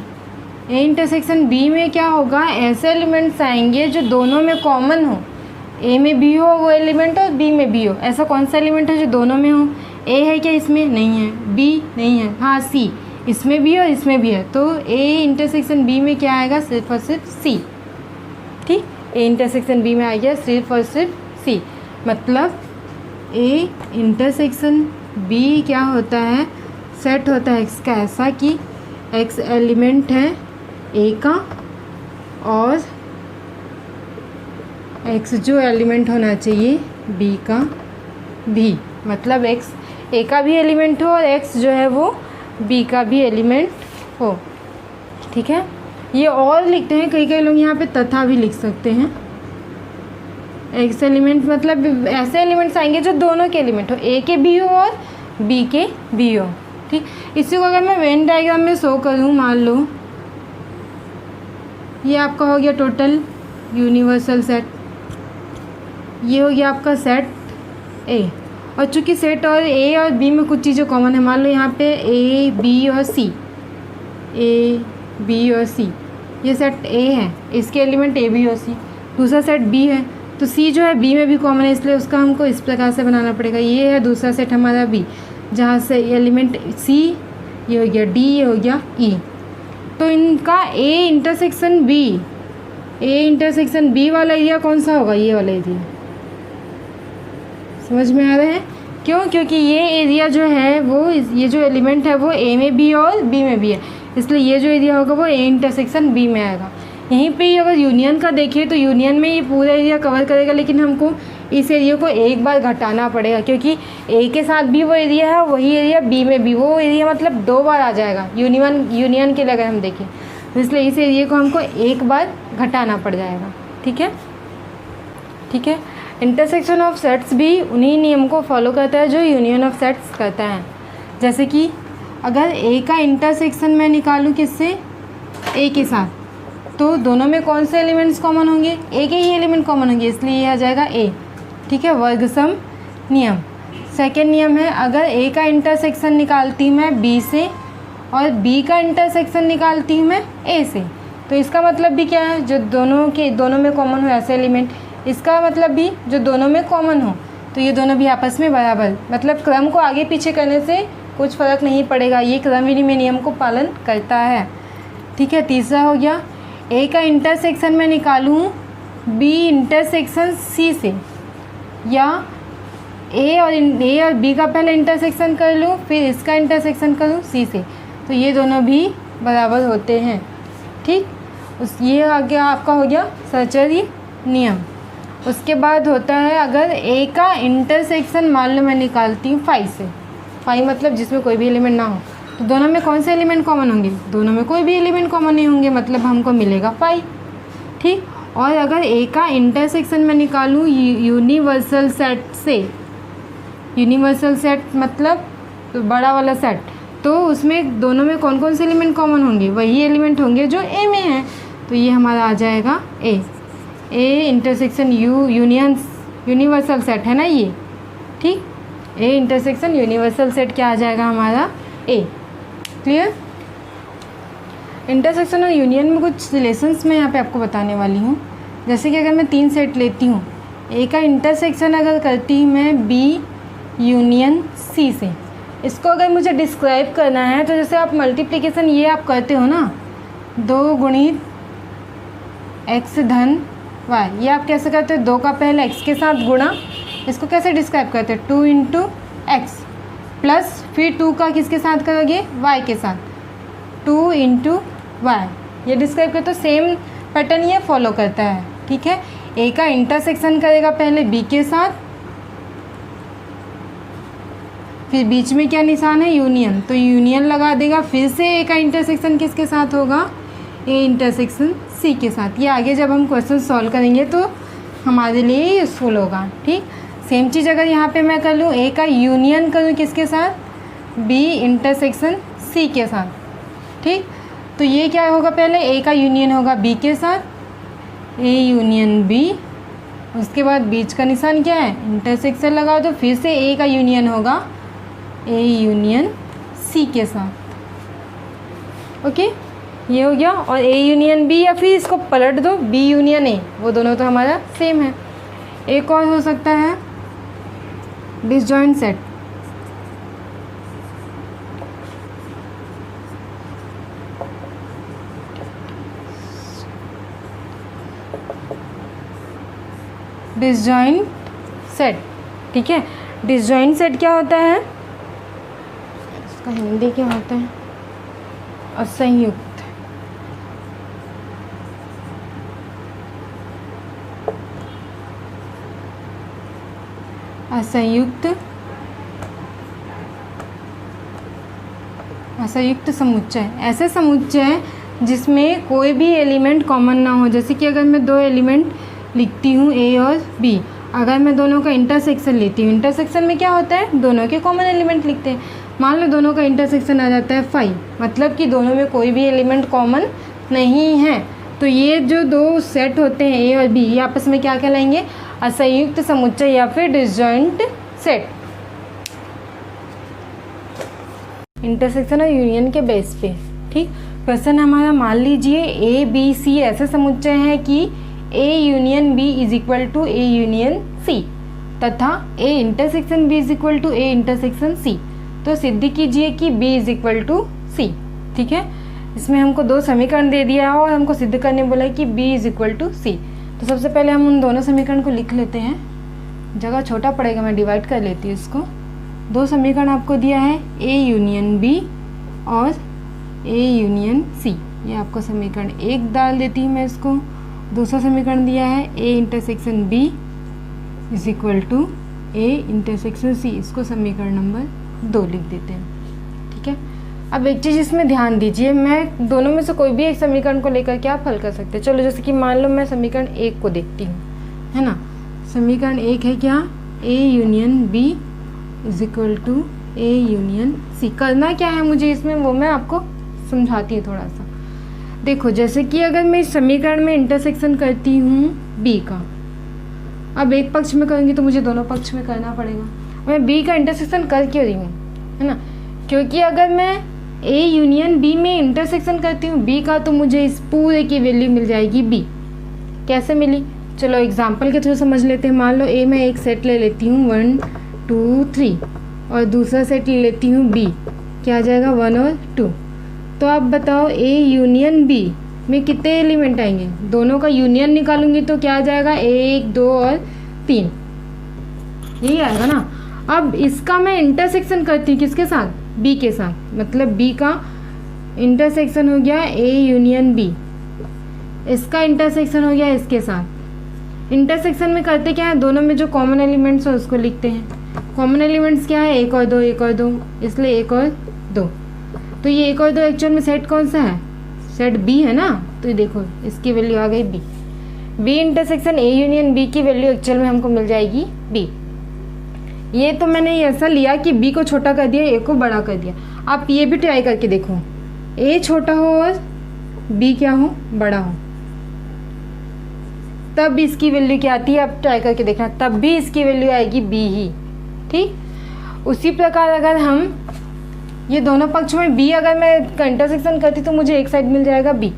A intersection B में क्या होगा, ऐसे एलिमेंट्स आएंगे जो दोनों में कॉमन हो, ए में भी हो वो एलिमेंट और बी में भी हो। ऐसा कौन सा एलिमेंट है जो दोनों में हो? ए है क्या इसमें? नहीं है। बी नहीं है, हाँ सी इसमें भी है और इसमें भी है। तो ए इंटरसेक्शन बी में क्या आएगा? सिर्फ और सिर्फ सी। ठीक, ए इंटरसेक्शन बी में आ गया सिर्फ और सिर्फ सी। मतलब ए इंटरसेक्शन बी क्या होता है, सेट होता है एक्स का ऐसा कि एक्स एलिमेंट है ए का और एक्स जो एलिमेंट होना चाहिए बी का भी। मतलब एक्स ए का भी एलिमेंट हो और एक्स जो है वो बी का भी एलिमेंट हो। ठीक है, ये और लिखते हैं, कई कई लोग यहाँ पे तथा भी लिख सकते हैं। एक्स एलिमेंट मतलब ऐसे एलिमेंट्स आएंगे जो दोनों के एलिमेंट हो, ए के भी हो और बी के भी हो। ठीक, इसी को अगर मैं वेन डायग्राम में शो करूँ, मान लो ये आपका हो गया टोटल यूनिवर्सल सेट, ये हो गया आपका सेट ए। और चूंकि सेट और ए और बी में कुछ चीज़ें कॉमन है, मान लो यहाँ पे ए बी और सी, ए बी और सी, ये सेट ए है, इसके एलिमेंट ए बी और सी। दूसरा सेट बी है, तो सी जो है बी में भी कॉमन है, इसलिए उसका हमको इस प्रकार से बनाना पड़ेगा। ये है दूसरा सेट हमारा बी, जहाँ से एलिमेंट सी, ये हो गया डी, ये हो गया ई। तो इनका A intersection B, A intersection B वाला एरिया कौन सा होगा? ये वाला एरिया। समझ में आ रहा है? क्यों? क्योंकि ये एरिया जो है वो ये जो एलिमेंट है वो ए में भी और बी में भी है, इसलिए ये जो एरिया होगा वो ए इंटरसेक्शन बी में आएगा। यहीं पे अगर यूनियन का देखिए तो यूनियन में ये पूरा एरिया कवर करेगा, लेकिन हमको इस एरिया को एक बार घटाना पड़ेगा, क्योंकि ए के साथ भी वो एरिया है, वही एरिया बी में भी, वो एरिया मतलब 2 बार आ जाएगा यूनियन के लिए अगर हम देखें, तो इसलिए इस एरिया को हमको एक बार घटाना पड़ जाएगा। ठीक है, ठीक है। इंटरसेक्शन ऑफ सेट्स भी उन्हीं नियम को फॉलो करता है जो यूनियन ऑफ सेट्स करता है। जैसे कि अगर ए का इंटरसेक्शन मैं निकालूं किससे? ए के साथ, तो दोनों में कौन से एलिमेंट्स कॉमन होंगे? ए के ही एलिमेंट कॉमन होंगे, इसलिए ये आ जाएगा ए। ठीक है, वर्गसम नियम। सेकेंड नियम है, अगर ए का इंटरसेक्शन निकालती हूँ मैं बी से और बी का इंटरसेक्शन निकालती हूँ मैं ए से, तो इसका मतलब भी क्या है? जो दोनों में कॉमन हो ऐसे एलिमेंट। इसका मतलब भी जो दोनों में कॉमन हो, तो ये दोनों भी आपस में बराबर, मतलब क्रम को आगे पीछे करने से कुछ फ़र्क नहीं पड़ेगा, ये क्रम विनिमय नियम को पालन करता है। ठीक है, तीसरा हो गया, ए का इंटरसेक्शन मैं निकालूँ बी इंटरसेक्शन सी से, या ए और बी का पहले इंटरसेक्शन कर लूँ फिर इसका इंटरसेक्शन करूँ सी से, तो ये दोनों भी बराबर होते हैं। ठीक, ये आ गया आपका हो गया सहचर्य नियम। उसके बाद होता है, अगर ए का इंटरसेक्शन मान लो मैं निकालती हूँ 5 से, 5 मतलब जिसमें कोई भी एलिमेंट ना हो, तो दोनों में कौन से एलिमेंट कॉमन होंगे? दोनों में कोई भी एलिमेंट कॉमन नहीं होंगे, मतलब हमको मिलेगा 5। ठीक, और अगर ए का इंटरसेक्शन मैं निकालूँ यूनिवर्सल सेट से, यूनिवर्सल सेट मतलब तो बड़ा वाला सेट, तो उसमें दोनों में कौन कौन से एलिमेंट कॉमन होंगे? वही एलिमेंट होंगे जो ए में है, तो ये हमारा आ जाएगा ए इंटरसेक्शन यूनिवर्सल सेट है ना ये। ठीक, ए इंटरसेक्शन यूनिवर्सल सेट क्या आ जाएगा हमारा? ए। क्लियर? इंटरसेक्शन और यूनियन में कुछ रिलेशंस मैं यहाँ पे आपको बताने वाली हूँ। जैसे कि अगर मैं 3 सेट लेती हूँ, ए का इंटरसेक्शन अगर करती हूँ मैं बी यूनियन सी से, इसको अगर मुझे डिस्क्राइब करना है तो जैसे आप मल्टीप्लिकेशन ये आप करते हो ना, 2 गुणित एक्स धन वाई, ये आप कैसे करते हो? 2 का पहले एक्स के साथ गुणा, इसको कैसे डिस्क्राइब करते हैं? 2 इंटू एक्स प्लस फिर 2 का किसके साथ करोगे? वाई के साथ, 2 इंटू वाई, ये डिस्क्राइब करते हो। सेम पैटर्न ये फॉलो करता है। ठीक है, ए का इंटरसेक्शन करेगा पहले बी के साथ, फिर बीच में क्या निशान है? यूनियन, तो यूनियन लगा देगा, फिर से ए का इंटरसेक्शन किसके साथ होगा? ए इंटरसेक्शन सी के साथ। ये आगे जब हम क्वेश्चन सॉल्व करेंगे तो हमारे लिए यूज़फुल होगा। ठीक, सेम चीज़ अगर यहाँ पे मैं कर लूँ, ए का यूनियन करूँ किसके साथ? बी इंटरसेक्शन सी के साथ। ठीक, तो ये क्या होगा? पहले ए का यूनियन होगा बी के साथ, ए यूनियन बी, उसके बाद बीच का निशान क्या है? इंटरसेक्शन लगाओ, तो फिर से ए का यूनियन होगा ए यूनियन सी के साथ। ओके, ये हो गया। और ए यूनियन बी, या फिर इसको पलट दो बी यूनियन ए, वो दोनों तो हमारा सेम है। एक और हो सकता है डिसजॉइंट सेट। डिसजॉइंट सेट, ठीक है। डिसजॉइंट सेट क्या होता है, इसका हिंदी क्या होता है, असंयुक्त। असंयुक्त समुच्चय, ऐसे समुच्चय जिसमें कोई भी एलिमेंट कॉमन ना हो। जैसे कि अगर मैं दो एलिमेंट लिखती हूँ ए और बी, अगर मैं दोनों का इंटरसेक्शन लेती हूँ, इंटरसेक्शन में क्या होता है, दोनों के कॉमन एलिमेंट लिखते हैं। मान लो दोनों का इंटरसेक्शन आ जाता है 5, मतलब कि दोनों में कोई भी एलिमेंट कॉमन नहीं है। तो ये जो दो सेट होते हैं ए और बी, ये आपस में क्या कहलाएंगे, असंयुक्त समुच्चय या फिर डिसजॉइंट सेट। इंटरसेक्शन और यूनियन के बेस पे, ठीक। क्वेश्चन हमारा, मान लीजिए ए बी सी ऐसे समुच्चय है कि A union B is equal to A union C तथा A intersection B is equal to A intersection C. तो सिद्ध कीजिए कि B is equal to C, ठीक है। इसमें हमको दो समीकरण दे दिया है और हमको सिद्ध करने बोला है कि बी इज इक्वल टू सी। तो सबसे पहले हम उन दोनों समीकरण को लिख लेते हैं, जगह छोटा पड़ेगा, मैं डिवाइड कर लेती हूँ इसको। दो समीकरण आपको दिया है, ए यूनियन बी और ए यूनियन सी। ये आपको समीकरण 1 डाल देती हूँ मैं इसको। दूसरा समीकरण दिया है A intersection B is equal to A intersection C, इसको समीकरण नंबर 2 लिख देते हैं, ठीक है। अब एक चीज़ इसमें ध्यान दीजिए, मैं दोनों में से कोई भी एक समीकरण को लेकर के आप हल कर सकते हैं। चलो जैसे कि मान लो मैं समीकरण 1 को देखती हूँ, है ना। समीकरण 1 है क्या, A union B is equal to A union C. करना क्या है मुझे इसमें, वो मैं आपको समझाती हूँ थोड़ा सा। देखो, जैसे कि अगर मैं इस समीकरण में इंटरसेक्शन करती हूँ बी का, अब एक पक्ष में करूँगी तो मुझे दोनों पक्ष में करना पड़ेगा। मैं बी का इंटरसेक्शन कर क्यों रही हूँ, है ना, क्योंकि अगर मैं ए यूनियन बी में इंटरसेक्शन करती हूँ बी का, तो मुझे इस पूरे की वैल्यू मिल जाएगी बी। कैसे मिली, चलो एग्जाम्पल के थ्रू समझ लेते हैं। मान लो ए में एक सेट ले लेती हूँ 1 2 3 और दूसरा सेट ले लेती हूँ बी, क्या आ जाएगा 1 और 2। तो आप बताओ ए यूनियन बी में कितने एलिमेंट आएंगे, दोनों का यूनियन निकालूंगी तो क्या आ जाएगा 1 2 और 3, यही आएगा ना। अब इसका मैं इंटरसेक्शन करती हूँ किसके साथ, बी के साथ, मतलब बी का इंटरसेक्शन हो गया ए यूनियन बी, इसका इंटरसेक्शन हो गया इसके साथ। इंटरसेक्शन में करते क्या है, दोनों में जो कॉमन एलिमेंट्स हो उसको लिखते हैं। कॉमन एलिमेंट्स क्या है, 1 और 2 1 और 2, इसलिए 1 और 2। तो ये 1 और 2 एक्चुअल में सेट कौन सा है, सेट बी है ना। तो ये देखो इसकी वैल्यू आ गई B. B intersection A union B की वैल्यू एक्चुअल में हमको मिल जाएगी बी। ये तो मैंने ऐसा लिया कि बी को छोटा कर दिया, ए को बड़ा कर दिया। आप ये भी ट्राई करके देखो, ए छोटा हो और बी क्या हो, बड़ा हो, तब इसकी वैल्यू क्या आती है, आप ट्राई करके देखना, तब भी इसकी वैल्यू आएगी बी ही, ठीक। उसी प्रकार अगर हम ये दोनों पक्ष में बी अगर मैं इंटरसेक्शन करती तो मुझे एक साइड मिल जाएगा बी,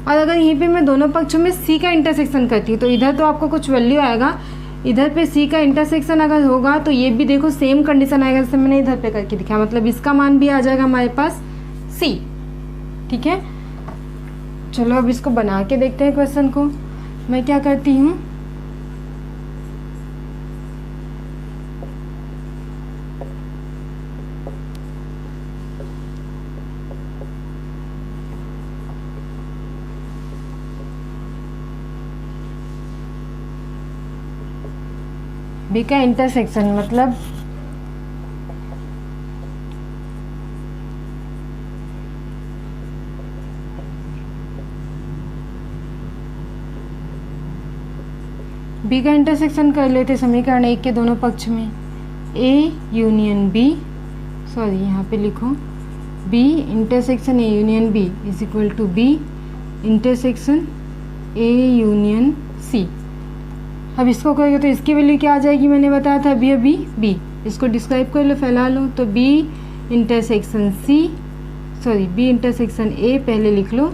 और अगर यहीं पे मैं दोनों पक्षों में सी का इंटरसेक्शन करती हूँ तो इधर तो आपको कुछ वैल्यू आएगा, इधर पे सी का इंटरसेक्शन अगर होगा तो ये भी देखो सेम कंडीशन आएगा जैसे मैंने इधर पे करके दिखाया, मतलब इसका मान भी आ जाएगा हमारे पास सी, ठीक है। चलो अब इसको बना के देखते हैं क्वेश्चन को। मैं क्या करती हूँ, बी का इंटरसेक्शन मतलब बी का इंटरसेक्शन कर लेते समीकरण 1 के दोनों पक्ष में, ए यूनियन बी, सॉरी यहाँ पे लिखो B intersection A union B is equal to B intersection A union C. अब इसको करेंगे तो इसकी वैल्यू क्या आ जाएगी, मैंने बताया था अभी अभी बी। इसको डिस्क्राइब कर लो, फैला लो, तो B intersection C, sorry B intersection A पहले लिख लो,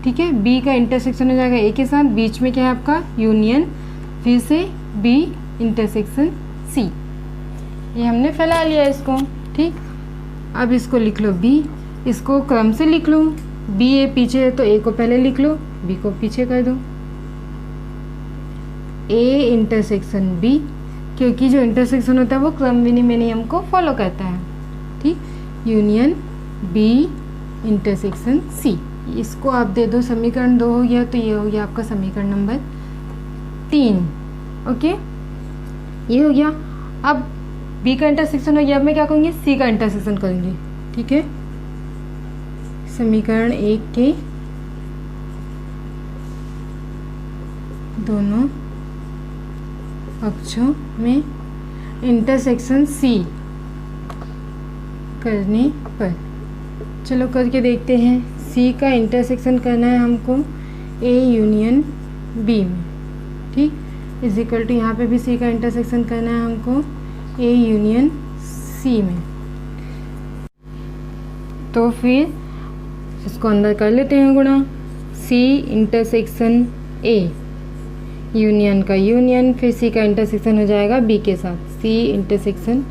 ठीक है। बी का इंटरसेक्शन हो जाएगा ए के साथ, बीच में क्या है आपका यूनियन, फिर से बी इंटरसेक्शन सी, ये हमने फैला लिया इसको, ठीक। अब इसको लिख लो बी, इसको क्रम से लिख लो, बी ए पीछे है तो ए को पहले लिख लो, बी को पीछे कर दो, ए इंटरसेक्शन बी, क्योंकि जो इंटरसेक्शन होता है वो क्रम विनिमय नियम को फॉलो करता है, ठीक। यूनियन बी इंटरसेक्शन सी, इसको आप दे दो, समीकरण 2 हो गया, तो ये हो गया आपका समीकरण नंबर 3, ओके, ये हो गया। अब बी का इंटरसेक्शन हो गया, अब मैं क्या करूँगी, सी का इंटरसेक्शन करूँगी, ठीक है। समीकरण 1 के दोनों पक्षों में इंटरसेक्शन सी करने पर, चलो करके देखते हैं। सी का इंटरसेक्शन करना है हमको ए यूनियन बी में, ठीक, इज इक्वल टू यहाँ पे भी सी का इंटरसेक्शन करना है हमको ए यूनियन सी में, तो फिर इसको अंदर कर लेते हैं गुणा, सी इंटरसेक्शन ए यूनियन का यूनियन, फिर सी का इंटरसेक्शन हो जाएगा बी के साथ, C intersection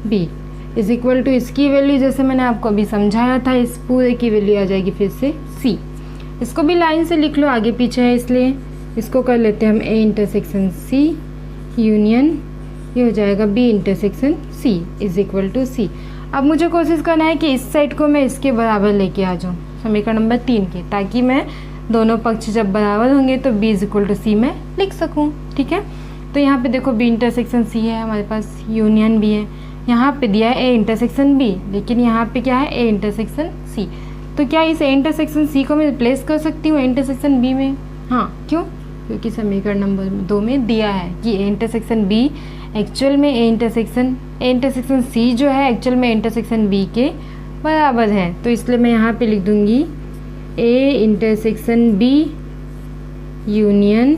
B is equal to इसकी वैल्यू जैसे मैंने आपको अभी समझाया था, इस पूरे की वैल्यू आ जाएगी फिर से सी। इसको भी लाइन से लिख लो, आगे पीछे है इसलिए इसको कर लेते हैं हम ए इंटरसेक्शन सी यूनियन, ये हो जाएगा B intersection C is equal to C. अब मुझे कोशिश करना है कि इस साइड को मैं इसके बराबर लेके आ जाऊँ, समीकरण नंबर 3 के, ताकि मैं दोनों पक्ष जब बराबर होंगे तो बी इज इक्वल टू सी मैं लिख सकूँ, ठीक है। तो यहाँ पे देखो बी इंटरसेक्शन सी है हमारे पास, यूनियन भी है, यहाँ पे दिया है ए इंटरसेक्शन बी, लेकिन यहाँ पे क्या है ए इंटरसेक्शन सी, तो क्या इस ए इंटरसेक्शन सी को मैं रिप्लेस कर सकती हूँ ए इंटरसेक्शन बी में? हाँ, क्यों? क्योंकि समीकरण नंबर 2 में दिया है कि ए इंटरसेक्शन बी एक्चुअल में ए इंटरसेक्शन सी जो है एक्चुअल में इंटरसेक्शन बी के बराबर है, तो इसलिए मैं यहाँ पे लिख दूँगी A intersection B union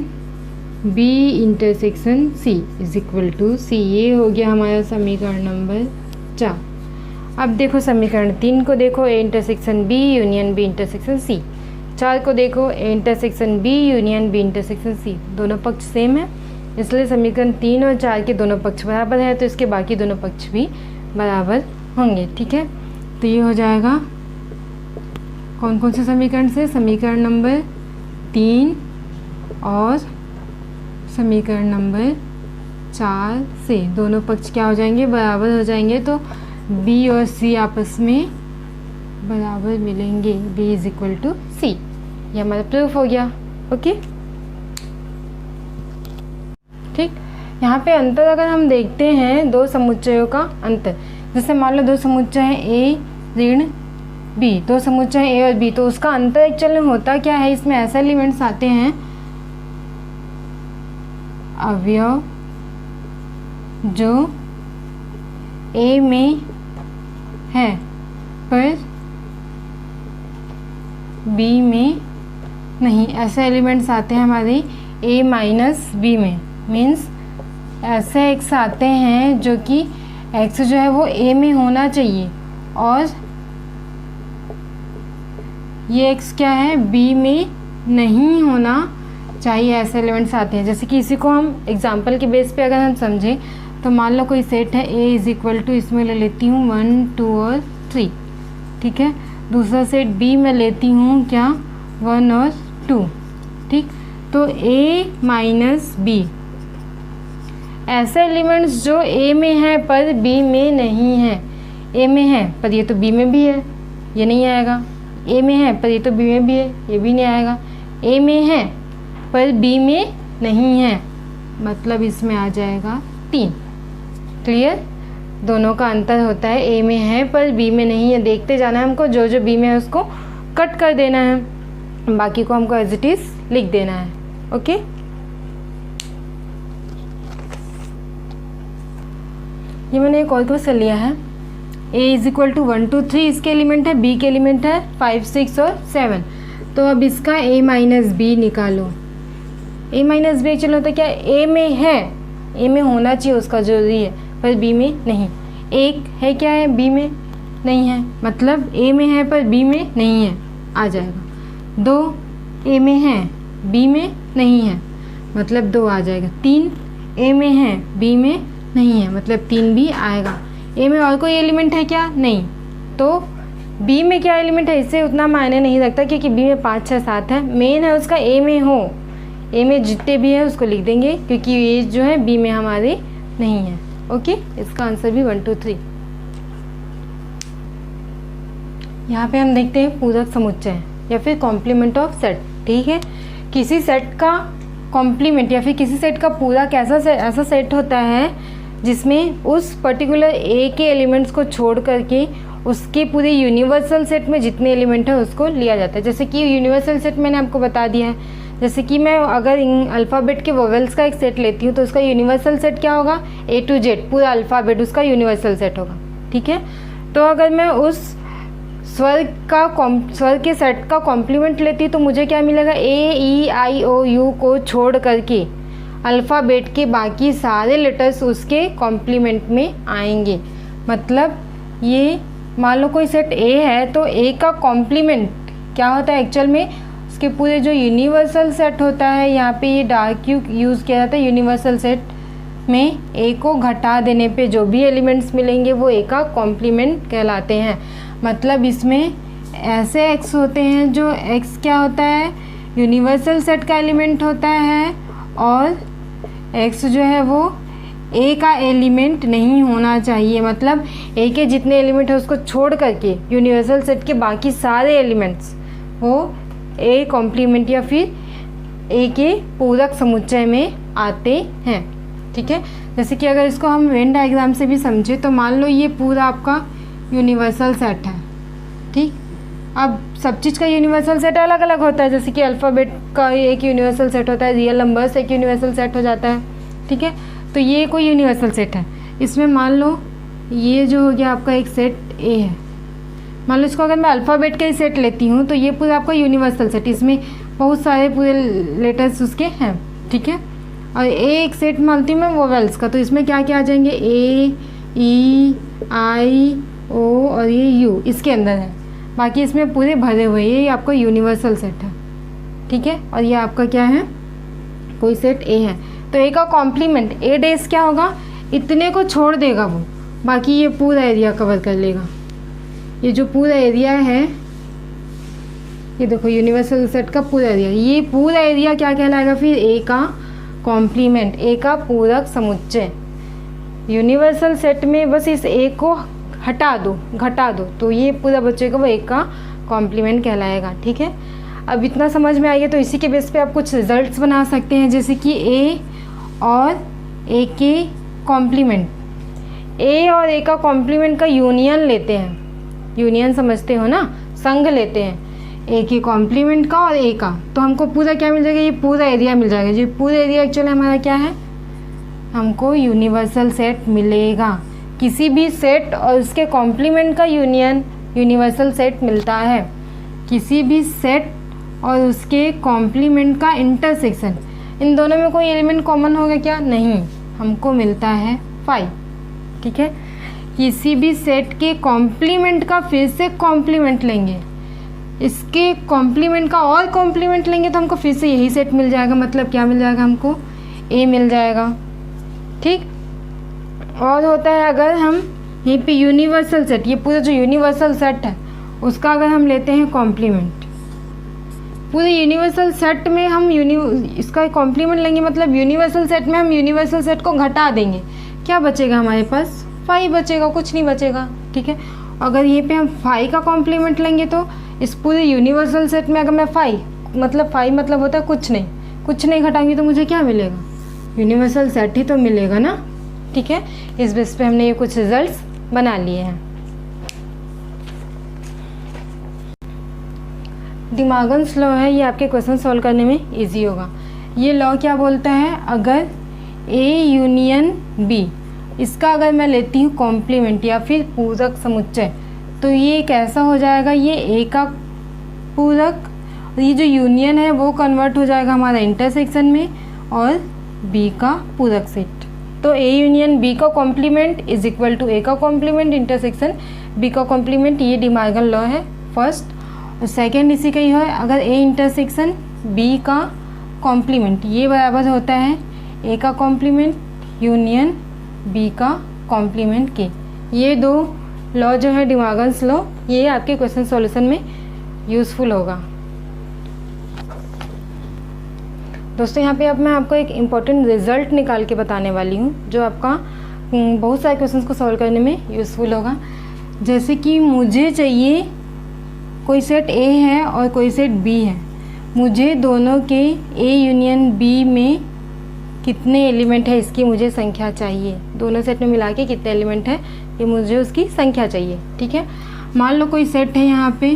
B intersection C is equal to C. ये हो गया हमारा समीकरण नंबर 4। अब देखो समीकरण 3 को देखो, A intersection B union B intersection C. 4 को देखो, A intersection B union B intersection C. दोनों पक्ष सेम है, इसलिए समीकरण 3 और 4 के दोनों पक्ष बराबर है, तो इसके बाकी दोनों पक्ष भी बराबर होंगे, ठीक है। तो ये हो जाएगा कौन कौन से समीकरण से, समीकरण नंबर 3 और समीकरण नंबर 4 से दोनों पक्ष क्या हो जाएंगे, बराबर हो जाएंगे, तो बी और सी आपस में बराबर मिलेंगे, B is equal to C. ये हमारा प्रूफ हो गया, ओके, ठीक। यहाँ पे अंतर अगर हम देखते हैं दो समुच्चयों का अंतर, जैसे मान लो दो समुच्चय हैं ए ऋण बी, दो समुच्चय हैं ए और बी, तो उसका अंतर एक्चुअल में होता क्या है, इसमें ऐसे एलिमेंट्स आते हैं अवयव जो ए में है पर बी में नहीं, ऐसे एलिमेंट्स आते हैं हमारे ए माइनस बी में, मीन्स ऐसे एक्स आते हैं जो कि एक्स जो है वो ए में होना चाहिए और ये एक्स क्या है बी में नहीं होना चाहिए, ऐसे एलिमेंट्स आते हैं। जैसे कि इसी को हम एग्जांपल के बेस पे अगर हम समझें तो मान लो कोई सेट है ए इज इक्वल टू, इसमें ले लेती हूँ 1 2 और 3, ठीक है। दूसरा सेट बी में लेती हूँ क्या 1 और 2, ठीक। तो ए माइनस बी, ऐसे एलिमेंट्स जो ए में है पर बी में नहीं है, ए में है पर ये तो बी में भी है, ये नहीं आएगा, ए में है पर ये तो बी में भी है, ये भी नहीं आएगा, ए में है पर बी में नहीं है, मतलब इसमें आ जाएगा 3। क्लियर? दोनों का अंतर होता है ए में है पर बी में नहीं है, देखते जाना है हमको, जो जो बी में है उसको कट कर देना है, बाकी को हमको एज इट इज लिख देना है, ओके। ये मैंने एक और क्वेश्चन लिया है, a इज इक्वल टू 1 2 3 इसके एलिमेंट है, b के एलिमेंट है 5 6 और 7। तो अब इसका a माइनस बी निकालो। a माइनस बी चलो तो क्या a में है, a में होना चाहिए उसका जरूरी है, पर b में नहीं। एक है क्या है b में, नहीं है, मतलब ए में है पर बी में नहीं है, आ जाएगा। 2 ए में है बी में नहीं है, मतलब 2 आ जाएगा। 3 ए में है बी में नहीं है, मतलब 3 भी आएगा। ए में और कोई एलिमेंट है क्या? नहीं। तो बी में क्या एलिमेंट है इससे उतना मायने नहीं रखता, क्योंकि बी में 5 6 7 है। मेन है उसका ए में हो, ए में जितने भी है उसको लिख देंगे, क्योंकि ये जो है बी में हमारे नहीं है। ओके, इसका आंसर भी 1 2 3। यहाँ पे हम देखते हैं पूरक समुच्चय या फिर कॉम्प्लीमेंट ऑफ सेट। ठीक है, किसी सेट का कॉम्प्लीमेंट या फिर किसी सेट का पूरा ऐसा सेट होता है जिसमें उस पर्टिकुलर ए के एलिमेंट्स को छोड़ करके उसके पूरे यूनिवर्सल सेट में जितने एलिमेंट है उसको लिया जाता है। जैसे कि यूनिवर्सल सेट मैंने आपको बता दिया है, जैसे कि मैं अगर अल्फ़ाबेट के वोवेल्स का एक सेट लेती हूँ तो उसका यूनिवर्सल सेट क्या होगा? A to Z पूरा अल्फ़ाबेट उसका यूनिवर्सल सेट होगा। ठीक है, तो अगर मैं उस स्वर के सेट का कॉम्प्लीमेंट लेती हूँ तो मुझे क्या मिलेगा? A E I O U को छोड़ करके अल्फ़ाबेट के बाकी सारे लेटर्स उसके कॉम्प्लीमेंट में आएंगे। मतलब ये मान लो कोई सेट A है तो A का कॉम्प्लीमेंट क्या होता है एक्चुअल में? उसके पूरे जो यूनिवर्सल सेट होता है, यहाँ पे ये डार्क क्यू यूज़ किया जाता है। यूनिवर्सल सेट में A को घटा देने पे जो भी एलिमेंट्स मिलेंगे वो A का कॉम्प्लीमेंट कहलाते हैं। मतलब इसमें ऐसे X होते हैं जो X क्या होता है? यूनिवर्सल सेट का एलिमेंट होता है, और X जो है वो A का एलिमेंट नहीं होना चाहिए। मतलब A के जितने एलिमेंट है उसको छोड़ करके यूनिवर्सल सेट के बाकी सारे एलिमेंट्स वो A कॉम्प्लीमेंट या फिर A के पूरक समुच्चय में आते हैं। ठीक है, जैसे कि अगर इसको हम वेन डायग्राम से भी समझे तो मान लो ये पूरा आपका यूनिवर्सल सेट है। ठीक, अब सब चीज़ का यूनिवर्सल सेट अलग अलग होता है। जैसे कि अल्फ़ाबेट का एक यूनिवर्सल सेट होता है, रियल नंबर्स एक यूनिवर्सल सेट हो जाता है। ठीक है, तो ये कोई यूनिवर्सल सेट है। इसमें मान लो ये जो हो गया आपका एक सेट A है। मान लो इसको अगर मैं अल्फ़ाबेट का ही सेट लेती हूँ तो ये पूरा आपका यूनिवर्सल सेट, इसमें बहुत सारे पूरे लेटर्स उसके हैं। ठीक है, और एक सेट मानती हूँ मैं वोवेल्स का, तो इसमें क्या क्या आ जाएंगे? A E I O और ये U इसके अंदर है। बाकी इसमें पूरे भरे हुए, ये आपका यूनिवर्सल सेट है। ठीक है, और ये आपका क्या है? कोई सेट A है। तो A का कॉम्प्लीमेंट A डेज क्या होगा? इतने को छोड़ देगा वो, बाकी ये पूरा एरिया कवर कर लेगा। ये जो पूरा एरिया है, ये देखो यूनिवर्सल सेट का पूरा एरिया, ये पूरा एरिया क्या कहलाएगा फिर? A का कॉम्प्लीमेंट, A का पूरक समुच्चय। यूनिवर्सल सेट में बस इस A को हटा दो, घटा दो, तो ये पूरा बचेगा वो A का कॉम्प्लीमेंट कहलाएगा। ठीक है, अब इतना समझ में आइए तो इसी के बेस पे आप कुछ रिजल्ट्स बना सकते हैं। जैसे कि A और A के कॉम्प्लीमेंट, A और A का कॉम्प्लीमेंट का यूनियन लेते हैं। यूनियन समझते हो ना? संग लेते हैं A के कॉम्प्लीमेंट का और A का, तो हमको पूरा क्या मिल जाएगा? ये पूरा एरिया मिल जाएगा। जो पूरा एरिया एक्चुअली हमारा क्या है? हमको यूनिवर्सल सेट मिलेगा। किसी भी सेट और उसके कॉम्प्लीमेंट का यूनियन यूनिवर्सल सेट मिलता है। किसी भी सेट और उसके कॉम्प्लीमेंट का इंटरसेक्शन, इन दोनों में कोई एलिमेंट कॉमन होगा क्या? नहीं, हमको मिलता है 5। ठीक है, किसी भी सेट के कॉम्प्लीमेंट का फिर से कॉम्प्लीमेंट लेंगे, इसके कॉम्प्लीमेंट का और कॉम्प्लीमेंट लेंगे तो हमको फिर से यही सेट मिल जाएगा। मतलब क्या मिल जाएगा? हमको A मिल जाएगा। ठीक, और होता है अगर हम यहीं पे यूनिवर्सल सेट, ये पूरा जो यूनिवर्सल सेट है उसका अगर हम लेते हैं कॉम्प्लीमेंट, पूरे यूनिवर्सल सेट में हम इसका कॉम्प्लीमेंट लेंगे, मतलब यूनिवर्सल सेट में हम यूनिवर्सल सेट को घटा देंगे, क्या बचेगा हमारे पास? 5 बचेगा, कुछ नहीं बचेगा। ठीक है, अगर ये पे हम 5 का कॉम्प्लीमेंट लेंगे तो इस पूरे यूनिवर्सल सेट में अगर मैं 5 मतलब होता है कुछ नहीं घटाएंगे तो मुझे क्या मिलेगा? यूनिवर्सल सेट ही तो मिलेगा ना। ठीक है, इस बेस पे हमने ये कुछ रिजल्ट्स बना लिए हैं। दिमागन्स लॉ है, ये आपके क्वेश्चन सॉल्व करने में इजी होगा। ये लॉ क्या बोलता है? अगर A यूनियन B, इसका अगर मैं लेती हूँ कॉम्प्लीमेंट या फिर पूरक समुच्चय, तो ये कैसा हो जाएगा? ये A का पूरक, ये जो यूनियन है वो कन्वर्ट हो जाएगा हमारा इंटरसेक्शन में, और B का पूरक सेट। तो ए यूनियन बी का कॉम्प्लीमेंट इज इक्वल टू ए का कॉम्प्लीमेंट इंटरसेक्शन बी का कॉम्प्लीमेंट, ये डी मॉर्गन लॉ है फर्स्ट। और सेकेंड इसी का ही है, अगर ए इंटरसेक्शन बी का कॉम्प्लीमेंट ये बराबर होता है ए का कॉम्प्लीमेंट यूनियन बी का कॉम्प्लीमेंट के, ये दो लॉ जो है डी मॉर्गन्स लॉ, ये आपके क्वेश्चन सॉल्यूशन में यूज़फुल होगा। दोस्तों यहाँ पे अब मैं आपको एक इम्पॉर्टेंट रिजल्ट निकाल के बताने वाली हूँ जो आपका बहुत सारे क्वेश्चंस को सॉल्व करने में यूज़फुल होगा। जैसे कि मुझे चाहिए कोई सेट ए है और कोई सेट बी है, मुझे दोनों के ए यूनियन बी में कितने एलिमेंट है इसकी मुझे संख्या चाहिए, दोनों सेट में मिला के कितने एलिमेंट है ये मुझे उसकी संख्या चाहिए। ठीक है, मान लो कोई सेट है, यहाँ पे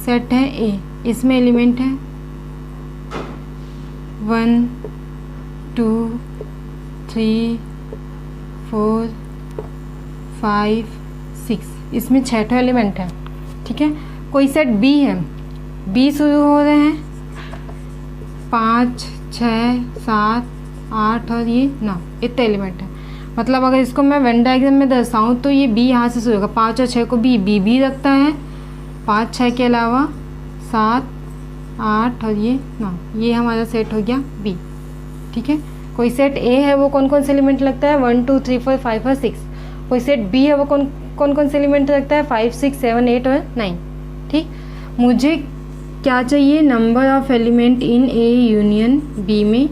सेट है ए, इसमें एलिमेंट है 1 2 3 4 5 6, इसमें 6 एलिमेंट है। ठीक है, कोई सेट बी है, बी शुरू हो रहे हैं 5 6 7 8 और ये 9, इतने एलिमेंट है। मतलब अगर इसको मैं वेन डायग्राम में दर्शाऊँ तो ये बी यहाँ से शुरू होगा, 5 और 6 को बी भी रखता है, 5 6 के अलावा 7 8 और ये 9, ये हमारा सेट हो गया बी। ठीक है, कोई सेट ए है वो कौन कौन से एलिमेंट लगता है 1 2 3 4 5 और 6, कोई सेट बी है वो कौन कौन से एलिमेंट रखता है 5 6 7 8 और 9। ठीक, मुझे क्या चाहिए, number of element in A union B में,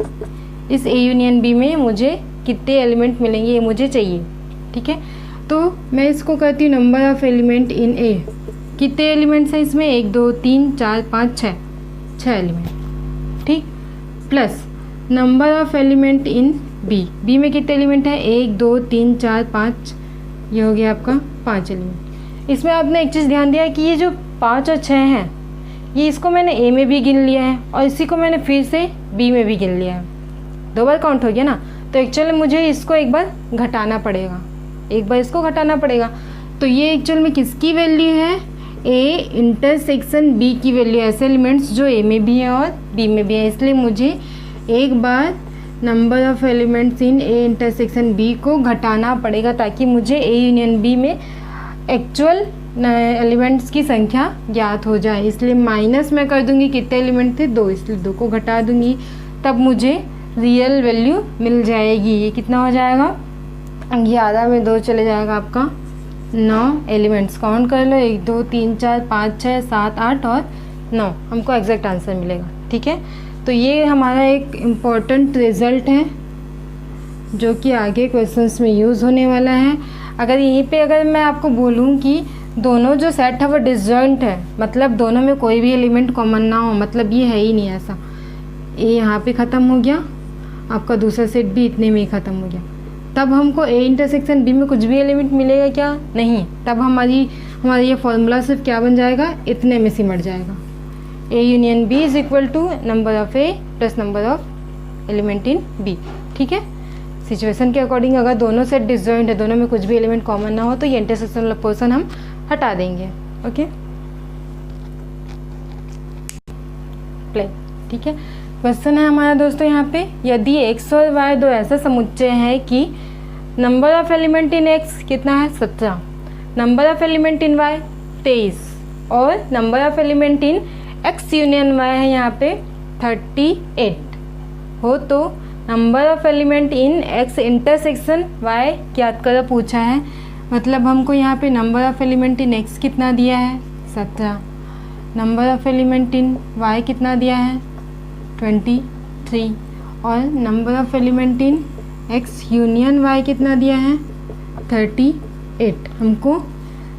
इस ए यूनियन बी में मुझे कितने एलिमेंट मिलेंगे ये मुझे चाहिए। ठीक है, तो मैं इसको कहती हूँ नंबर ऑफ एलिमेंट इन ए, कितने एलिमेंट्स हैं इसमें 1 2 3 4 5 6 एलिमेंट। ठीक, plus number of element in B, B में कितने एलिमेंट हैं 1 2 3 4 5, ये हो गया आपका 5 एलिमेंट। इसमें आपने एक चीज़ ध्यान दिया कि ये जो 5 और 6 हैं ये इसको मैंने ए में भी गिन लिया है और इसी को मैंने फिर से बी में भी गिन लिया है, 2 बार काउंट हो गया ना। तो एक्चुअल में मुझे इसको एक बार घटाना पड़ेगा, एक बार इसको घटाना पड़ेगा। तो ये एक्चुअल में किसकी वैल्यू है, ए इंटरसेक्शन बी की वैल्यू, ऐसे एलिमेंट्स जो ए में भी हैं और बी में भी हैं। इसलिए मुझे एक बार number of elements in A intersection B को घटाना पड़ेगा ताकि मुझे ए यूनियन बी में एक्चुअल एलिमेंट्स की संख्या ज्ञात हो जाए। इसलिए माइनस मैं कर दूंगी, कितने एलिमेंट थे 2, इसलिए 2 को घटा दूंगी, तब मुझे रियल वैल्यू मिल जाएगी। ये कितना हो जाएगा 11 में 2 चले जाएगा आपका 9 एलिमेंट्स। काउंट कर लो 1 2 3 4 5 6 7 8 और 9, हमको एग्जैक्ट आंसर मिलेगा। ठीक है, तो ये हमारा एक इम्पॉर्टेंट रिज़ल्ट है जो कि आगे क्वेश्चंस में यूज़ होने वाला है। अगर यहीं पे अगर मैं आपको बोलूँ कि दोनों जो सेट है वो डिसजॉइंट है, मतलब दोनों में कोई भी एलिमेंट कॉमन ना हो, मतलब ये है ही नहीं ऐसा, ए यहाँ पे ख़त्म हो गया, आपका दूसरा सेट भी इतने में ही ख़त्म हो गया, तब हमको ए इंटरसेक्शन बी में कुछ भी एलिमेंट मिलेगा क्या, नहीं। तब हमारा ये फॉर्मूला सिर्फ क्या बन जाएगा, इतने में सिमट जाएगा, A union B is equal to number of A plus number of element in B. ठीक है, सिचुएशन के अकॉर्डिंग अगर दोनों सेट डिसजॉइंट है, दोनों में कुछ भी एलिमेंट कॉमन ना हो, तो ये इंटरसेक्शन वाला पोर्शन हम हटा देंगे। Okay, play. ठीक है, क्वेश्चन है हमारा दोस्तों यहाँ पे, यदि x और y दो ऐसा समुच्चय है कि number of element in x कितना है 17, number of element in y 23 और number of element in x union y है यहाँ पे 38 हो, तो number of element in x intersection y ज्ञात करो पूछा है। मतलब हमको यहाँ पे number of element in x कितना दिया है 17, number of element in y कितना दिया है 23 और number of element in x union y कितना दिया है 38। हमको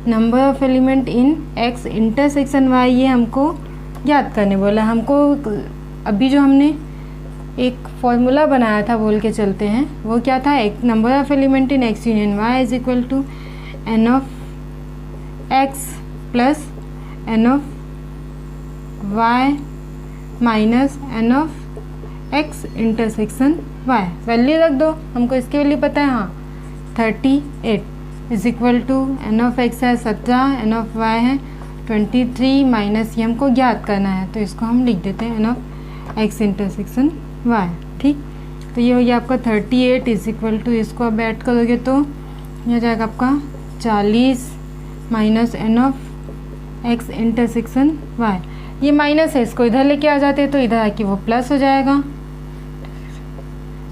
number of element in x intersection y ये हमको याद करने बोला। हमको अभी जो हमने एक फॉर्मूला बनाया था बोल के चलते हैं, वो क्या था, एक number of element in x union y is equal to n of x plus n of y minus n of x intersection y। Value रख दो, हमको इसकी वैल्यू पता है, हाँ 38 is equal to n of x है 17, n of y है 23 minus ये हमको ज्ञात करना है, तो इसको हम लिख देते हैं n of x intersection y। ठीक, तो ये हो गया आपका 38 इज इक्वल टू, इसको आप ऐड करोगे तो ये हो जाएगा आपका 40 minus N of X intersection Y. ये माइनस है, इसको इधर लेके आ जाते हैं तो इधर आके वो प्लस हो जाएगा,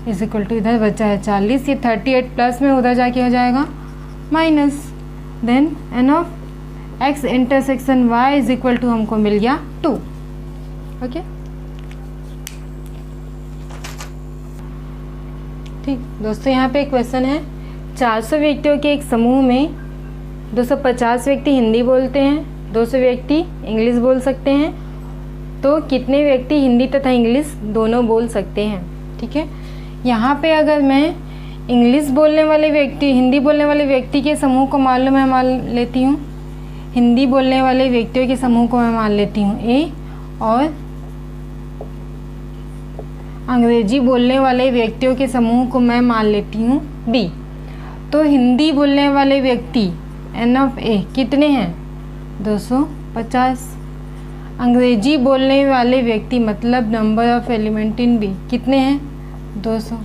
इज इक्वल टू इधर बचा है 40, ये 38 प्लस में उधर जाके हो जाएगा minus, then N of X intersection Y is equal to हमको मिल गया 2। ओके ठीक दोस्तों, यहाँ पे एक क्वेश्चन है, 400 व्यक्तियों के एक समूह में 250 व्यक्ति हिंदी बोलते हैं, 200 व्यक्ति इंग्लिश बोल सकते हैं, तो कितने व्यक्ति हिंदी तथा इंग्लिश दोनों बोल सकते हैं। ठीक है, यहाँ पे अगर मैं इंग्लिश बोलने वाले व्यक्ति, हिंदी बोलने वाले व्यक्ति के समूह को मान लो, मैं मान लेती हूँ हिंदी बोलने वाले व्यक्तियों के समूह को मैं मान लेती हूँ ए, और अंग्रेजी बोलने वाले व्यक्तियों के समूह को मैं मान लेती हूँ बी। तो हिंदी बोलने वाले व्यक्ति एन ऑफ ए कितने हैं 250, अंग्रेजी बोलने वाले व्यक्ति मतलब number of element in B कितने हैं 200।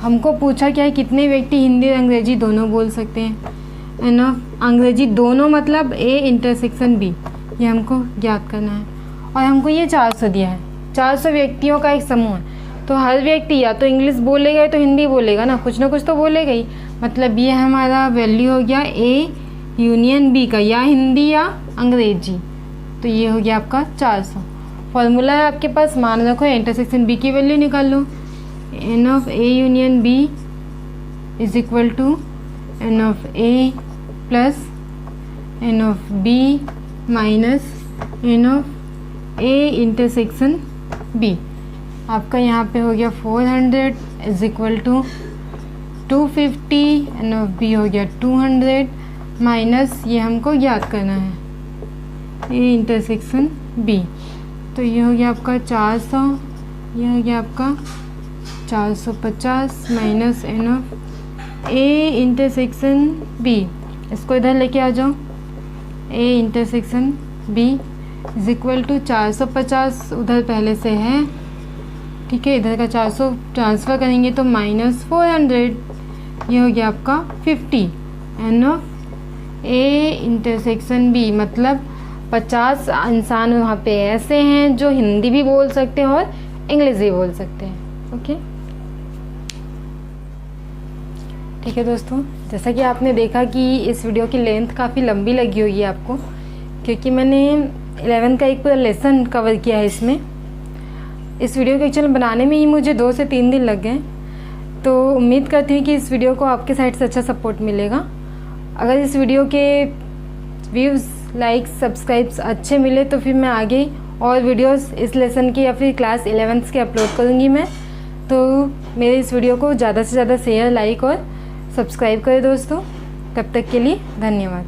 हमको पूछा क्या है, कितने व्यक्ति हिंदी और अंग्रेजी दोनों बोल सकते हैं, एन ऑफ अंग्रेजी दोनों मतलब ए इंटरसेक्शन बी, ये हमको ज्ञात करना है। और हमको ये 400 दिया है, 400 व्यक्तियों का एक समूह है, तो हर व्यक्ति या तो इंग्लिश बोलेगा या तो हिंदी बोलेगा ना कुछ तो बोलेगा ही, मतलब ये हमारा वैल्यू हो गया ए यूनियन बी का, या हिंदी या अंग्रेजी, तो ये हो गया आपका 400। फॉर्मूला है आपके पास, मान रखो इंटरसेक्शन बी की वैल्यू निकाल लो, N of A union B is equal to N of A plus N of B minus N of A intersection B. आपका यहाँ पे हो गया 400 is equal to 250, N of B हो गया 200 माइनस ये हमको ज्ञात करना है ए इंटरसेक्शन बी, तो ये हो गया आपका 400, ये हो गया आपका 450 minus N of A intersection B, इसको इधर लेके आ जाओ, A intersection B is equal to 450 उधर पहले से है, ठीक है, इधर का 400 ट्रांसफ़र करेंगे तो माइनस 400, ये हो गया आपका 50, N of A intersection B मतलब 50 इंसान वहाँ पे ऐसे हैं जो हिंदी भी बोल सकते हैं और इंग्लिश भी बोल सकते हैं। ओके ठीक है दोस्तों, जैसा कि आपने देखा कि इस वीडियो की लेंथ काफ़ी लंबी लगी होगी आपको, क्योंकि मैंने 11 का एक पूरा लेसन कवर किया है इसमें। इस वीडियो को एक्चुअली बनाने में ही मुझे 2 से 3 दिन लग गए, तो उम्मीद करती हूँ कि इस वीडियो को आपके साइड से अच्छा सपोर्ट मिलेगा। अगर इस वीडियो के व्यूज़, लाइक्स, सब्सक्राइब्स अच्छे मिले तो फिर मैं आगे और वीडियोस इस लेसन की या फिर क्लास 11th के अपलोड करूँगी मैं। तो मेरे इस वीडियो को ज़्यादा से ज़्यादा शेयर, लाइक और सब्सक्राइब करें दोस्तों। तब तक के लिए धन्यवाद।